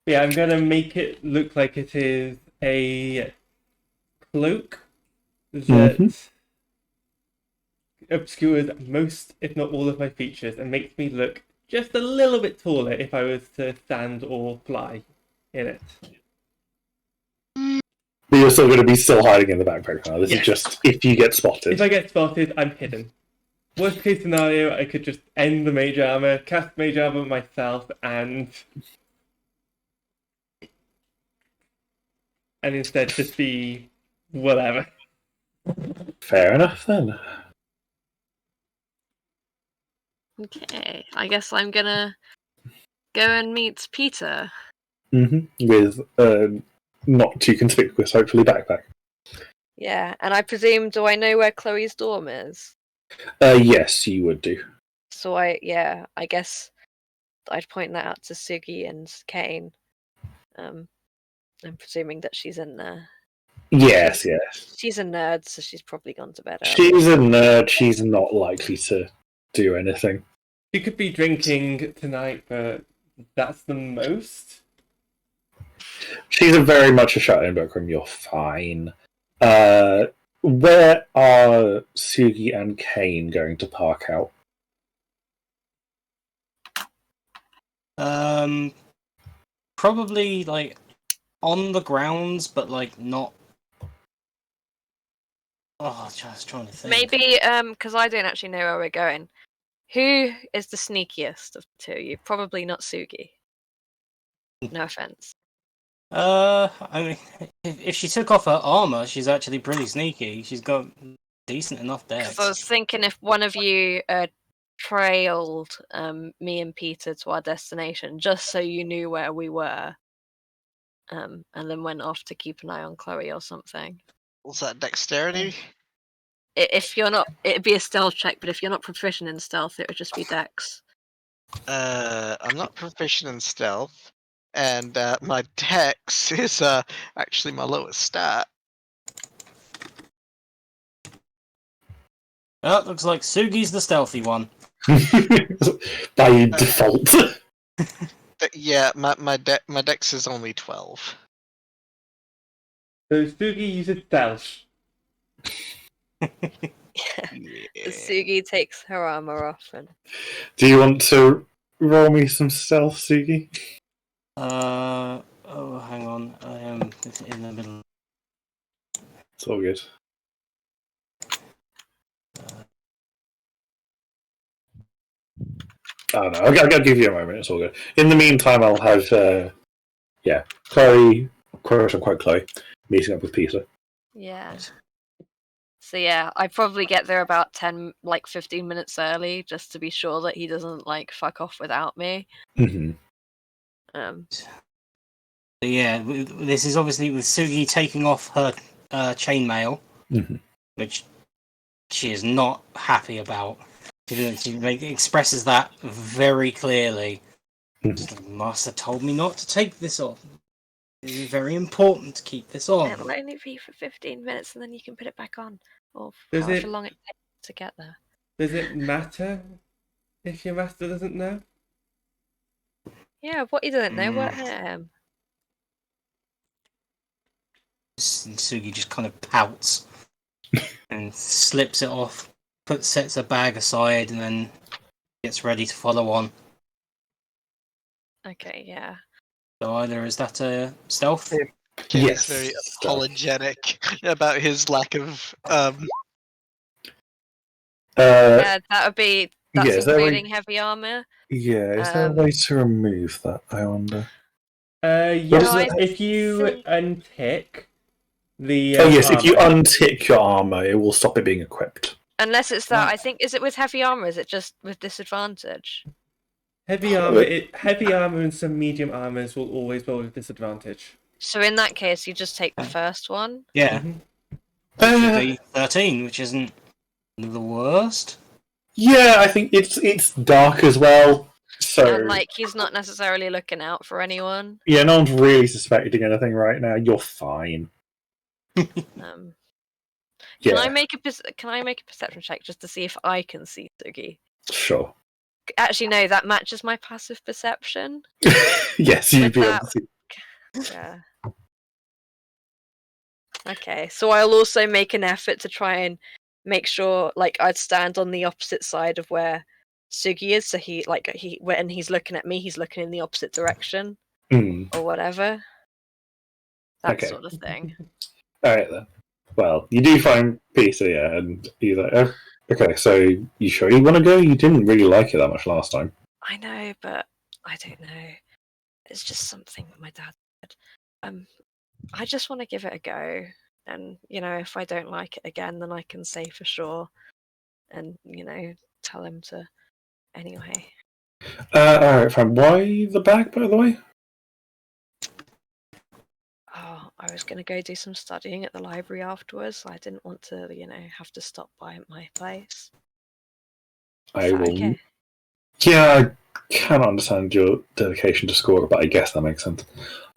Yeah, I'm going to make it look like it is a cloak that obscures most, if not all, of my features and makes me look just a little bit taller if I was to stand or fly in it. But you're still going to be hiding in the backpack now. This Yes. is just if you get spotted. If I get spotted, I'm hidden. Worst case scenario, I could just end the Mage Armor, cast Mage Armor myself, and instead just be whatever. Fair enough then. Okay, I guess I'm gonna go and meet Peter. With not too conspicuous, hopefully, backpack. Yeah, and I presume, do I know where Chloe's dorm is? Yes, you would do. So I guess I'd point that out to Sugi and Kayne. I'm presuming that she's in there. Yes. She's a nerd, so she's probably gone to bed early. She's a nerd. She's not likely to do anything. She could be drinking tonight, but that's the most. She's very much a shut-in book room. You're fine. Where are Sugi and Kayne going to park out? Probably like on the grounds, but like not. Oh, I was just trying to think. Maybe because I don't actually know where we're going. Who is the sneakiest of the two of you? Probably not Sugi. No offense. I mean, if she took off her armor, she's actually pretty sneaky. She's got decent enough dex. 'Cause I was thinking if one of you trailed me and Peter to our destination, just so you knew where we were, and then went off to keep an eye on Chloe or something. Was that dexterity? If you're not, it'd be a stealth check. But if you're not proficient in stealth, it would just be dex. I'm not proficient in stealth, and my dex is actually my lowest stat. Oh, looks like Sugi's the stealthy one. By default. Yeah, my dex is only 12. So Sugi uses stealth. Yeah. Sugi takes her armor off and. Do you want to roll me some stealth, Sugi? Oh, hang on. I am in the middle. It's all good. I don't know. I'll give you a moment. It's all good. In the meantime, I'll have Chloe, quote unquote Chloe, meeting up with Peter. Yeah. So yeah, I probably get there about 15 minutes early, just to be sure that he doesn't like fuck off without me. Yeah, this is obviously with Sugi taking off her chainmail, which she is not happy about. She expresses that very clearly. The master told me not to take this off. It is very important to keep this on. It'll only be for 15 minutes and then you can put it back on. Or Does however it- long it takes to get there. Does it matter if your master doesn't know? Yeah, what he doesn't know, what him. Sugi just kind of pouts and slips it off, sets a bag aside, and then gets ready to follow on. Okay, yeah. So either is that a stealth? Yeah. He's very apologetic about his lack of. Yeah, that would be. That's yeah, is there a way- including heavy armor. Yeah, is there a way to remove that, I wonder? Yes, No, I if you think- untick the. Oh, yes, if you armor- untick your armor, it will stop it being equipped. Unless it's that, Right. I think. Is it with heavy armor? Is it just with disadvantage? Heavy armor and some medium armors will always roll with disadvantage. So in that case, you just take the first one. Yeah. Mhm. Which would be 13, which isn't the worst. Yeah, I think it's dark as well, so And like he's not necessarily looking out for anyone. yeah, no one's really suspecting anything right now. You're fine. Um, Yeah, Can I make a perception check just to see if I can see Sugi? sure. Actually, no, that matches my passive perception. Yes, you'd be able Without- to see. Yeah. Okay, so I'll also make an effort to try and make sure, like, I'd stand on the opposite side of where Sugi is, so when he's looking at me, he's looking in the opposite direction or whatever. That Okay. sort of thing. All right then. Well, you do find Peter, yeah, and he's like, oh, okay, so you sure you want to go? You didn't really like it that much last time. I know, but I don't know. It's just something my dad said. I just want to give it a go, and if I don't like it again, then I can say for sure, and tell him to. Anyway. All right, fine. Why the bag, by the way? Oh, I was gonna go do some studying at the library afterwards. I didn't want to, have to stop by at my place. I Is that will. okay? Yeah, I cannot understand your dedication to score, but I guess that makes sense.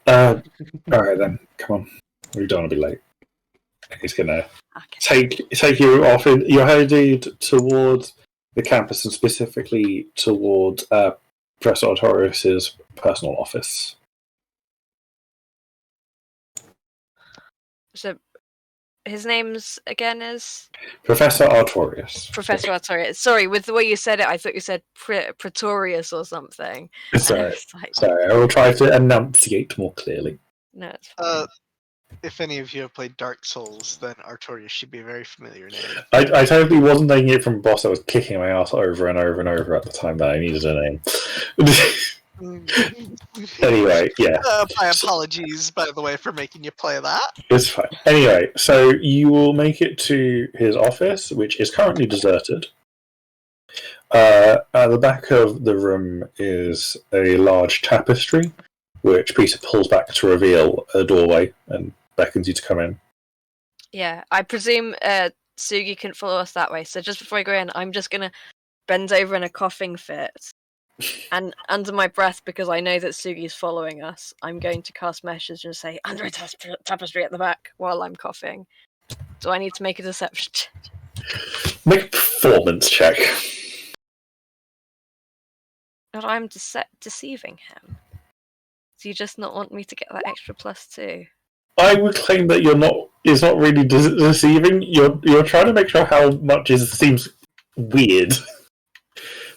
All right then, come on. We don't want to be late. He's gonna Okay. take you off. You're headed towards the campus and specifically towards Professor Artorius's personal office. So, his name's again is Professor Artorius. Professor Artorius. Sorry, with the way you said it, I thought you said Pretorius or something. Sorry, It's like, sorry. I will try to enunciate more clearly. no, it's fine. If any of you have played Dark Souls, then Artorias should be a very familiar name. I totally wasn't taking it from a boss that was kicking my ass over and over and over at the time that I needed a name. Anyway, yeah. My apologies, by the way, for making you play that. It's fine. Anyway, so you will make it to his office, which is currently deserted. At the back of the room is a large tapestry, which Peter pulls back to reveal a doorway and beckons you to come in. Yeah, I presume Sugi couldn't follow us that way. So just before I go in, I'm just gonna bend over in a coughing fit, and under my breath, because I know that Sugi's following us, I'm going to cast message and say, "Under a tapestry at the back," while I'm coughing. Do I need to make a deception check? Make a performance check. But I'm deceiving him. Do you just not want me to get that extra +2? I would claim that it's not really deceiving. You're trying to make sure how much seems weird.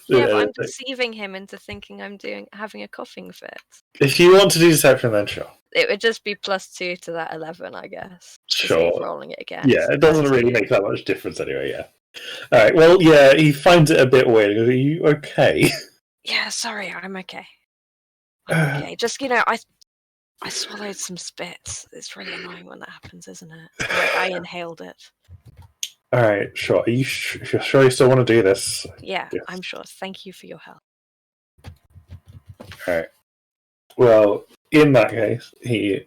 Yeah, but I'm deceiving him into thinking I'm having a coughing fit. If you want to do deception, then sure. It would just be +2 to that 11, I guess. To Sure. save rolling it again. Yeah, So it doesn't really 13. make that much difference anyway, yeah. Alright, well, yeah, he finds it a bit weird. He goes, are you okay? Yeah, sorry, I'm okay. I'm okay. Just, I swallowed some spit. It's really annoying when that happens, isn't it? I inhaled it. Alright, sure. Are you sure you still want to do this? Yeah, Yes. I'm sure. Thank you for your help. Alright. Well, in that case, he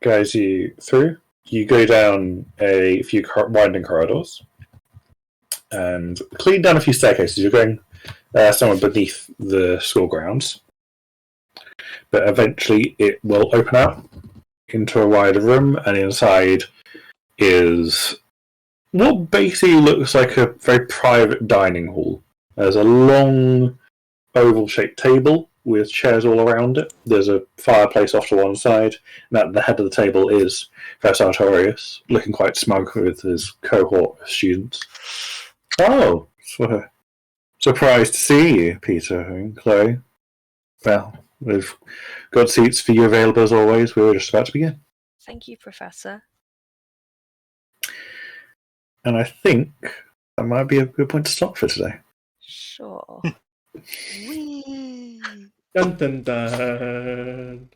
guides you through. You go down a few winding corridors and clean down a few staircases. You're going somewhere beneath the school grounds. but eventually it will open out into a wider room, and inside is what basically looks like a very private dining hall. There's a long oval-shaped table with chairs all around it. There's a fireplace off to one side, and at the head of the table is Professor Learius, looking quite smug with his cohort of students. Oh, surprised to see you, Peter and Chloe. Well, we've got seats for you available as always. We were just about to begin. Thank you, Professor. And I think that might be a good point to stop for today. Sure. Whee! Dun dun dun.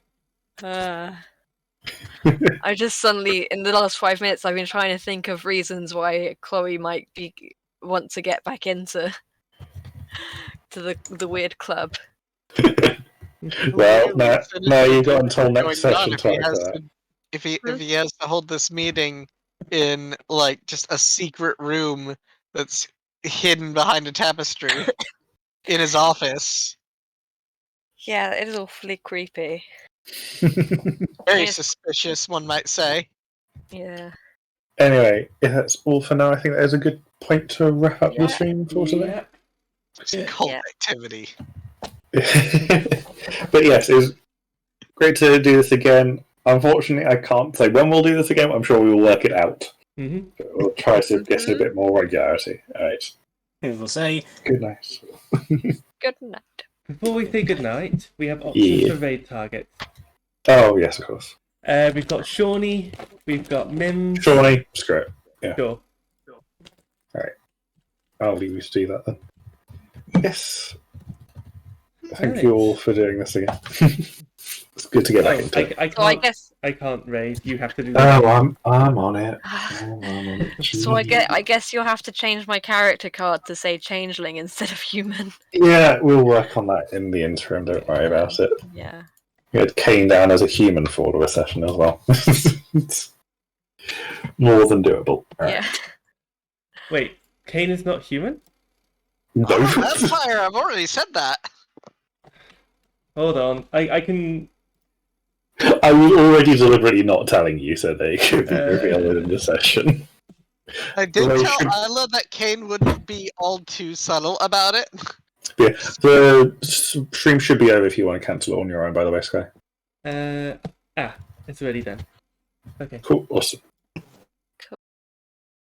I just suddenly, in the last 5 minutes, I've been trying to think of reasons why Chloe might want to get back into the weird club. Well, now you've got until next session to act that. If he has to hold this meeting in like just a secret room that's hidden behind a tapestry in his office. Yeah, it is awfully creepy. Very suspicious, one might say. Yeah. Anyway, if that's all for now, I think that is a good point to wrap up the stream for today. It's cult activity. But yes, it was great to do this again. Unfortunately, I can't say when we'll do this again. I'm sure we will work it out. Mm-hmm. We'll try to get a bit more regularity. All right. We'll say Good night. Good night. Before we say goodnight, we have options for raid targets. Oh, yes, of course. We've got Shawnee, we've got Mims. Shawnee, screw it. Yeah. Sure. Alright. I'll leave you to do that then. Yes. Thank you all for doing this again. It's good to get back into it. I can't raid. You have to do that. Oh, I'm on it. I'm on it. So I guess you'll have to change my character card to say changeling instead of human. Yeah, we'll work on that in the interim. Don't worry about it. Yeah. We had Kayne down as a human for all of a session as well. It's more than doable. Right. Yeah. Wait, Kayne is not human? No. I'm a vampire, I've already said that. Hold on. I can... I was already deliberately not telling you so they could be revealed in the session. I did tell Isla that Kayne wouldn't be all too subtle about it. Yeah, the stream should be over if you want to cancel it on your own, by the way, Skye. It's already done. Okay. Cool, awesome.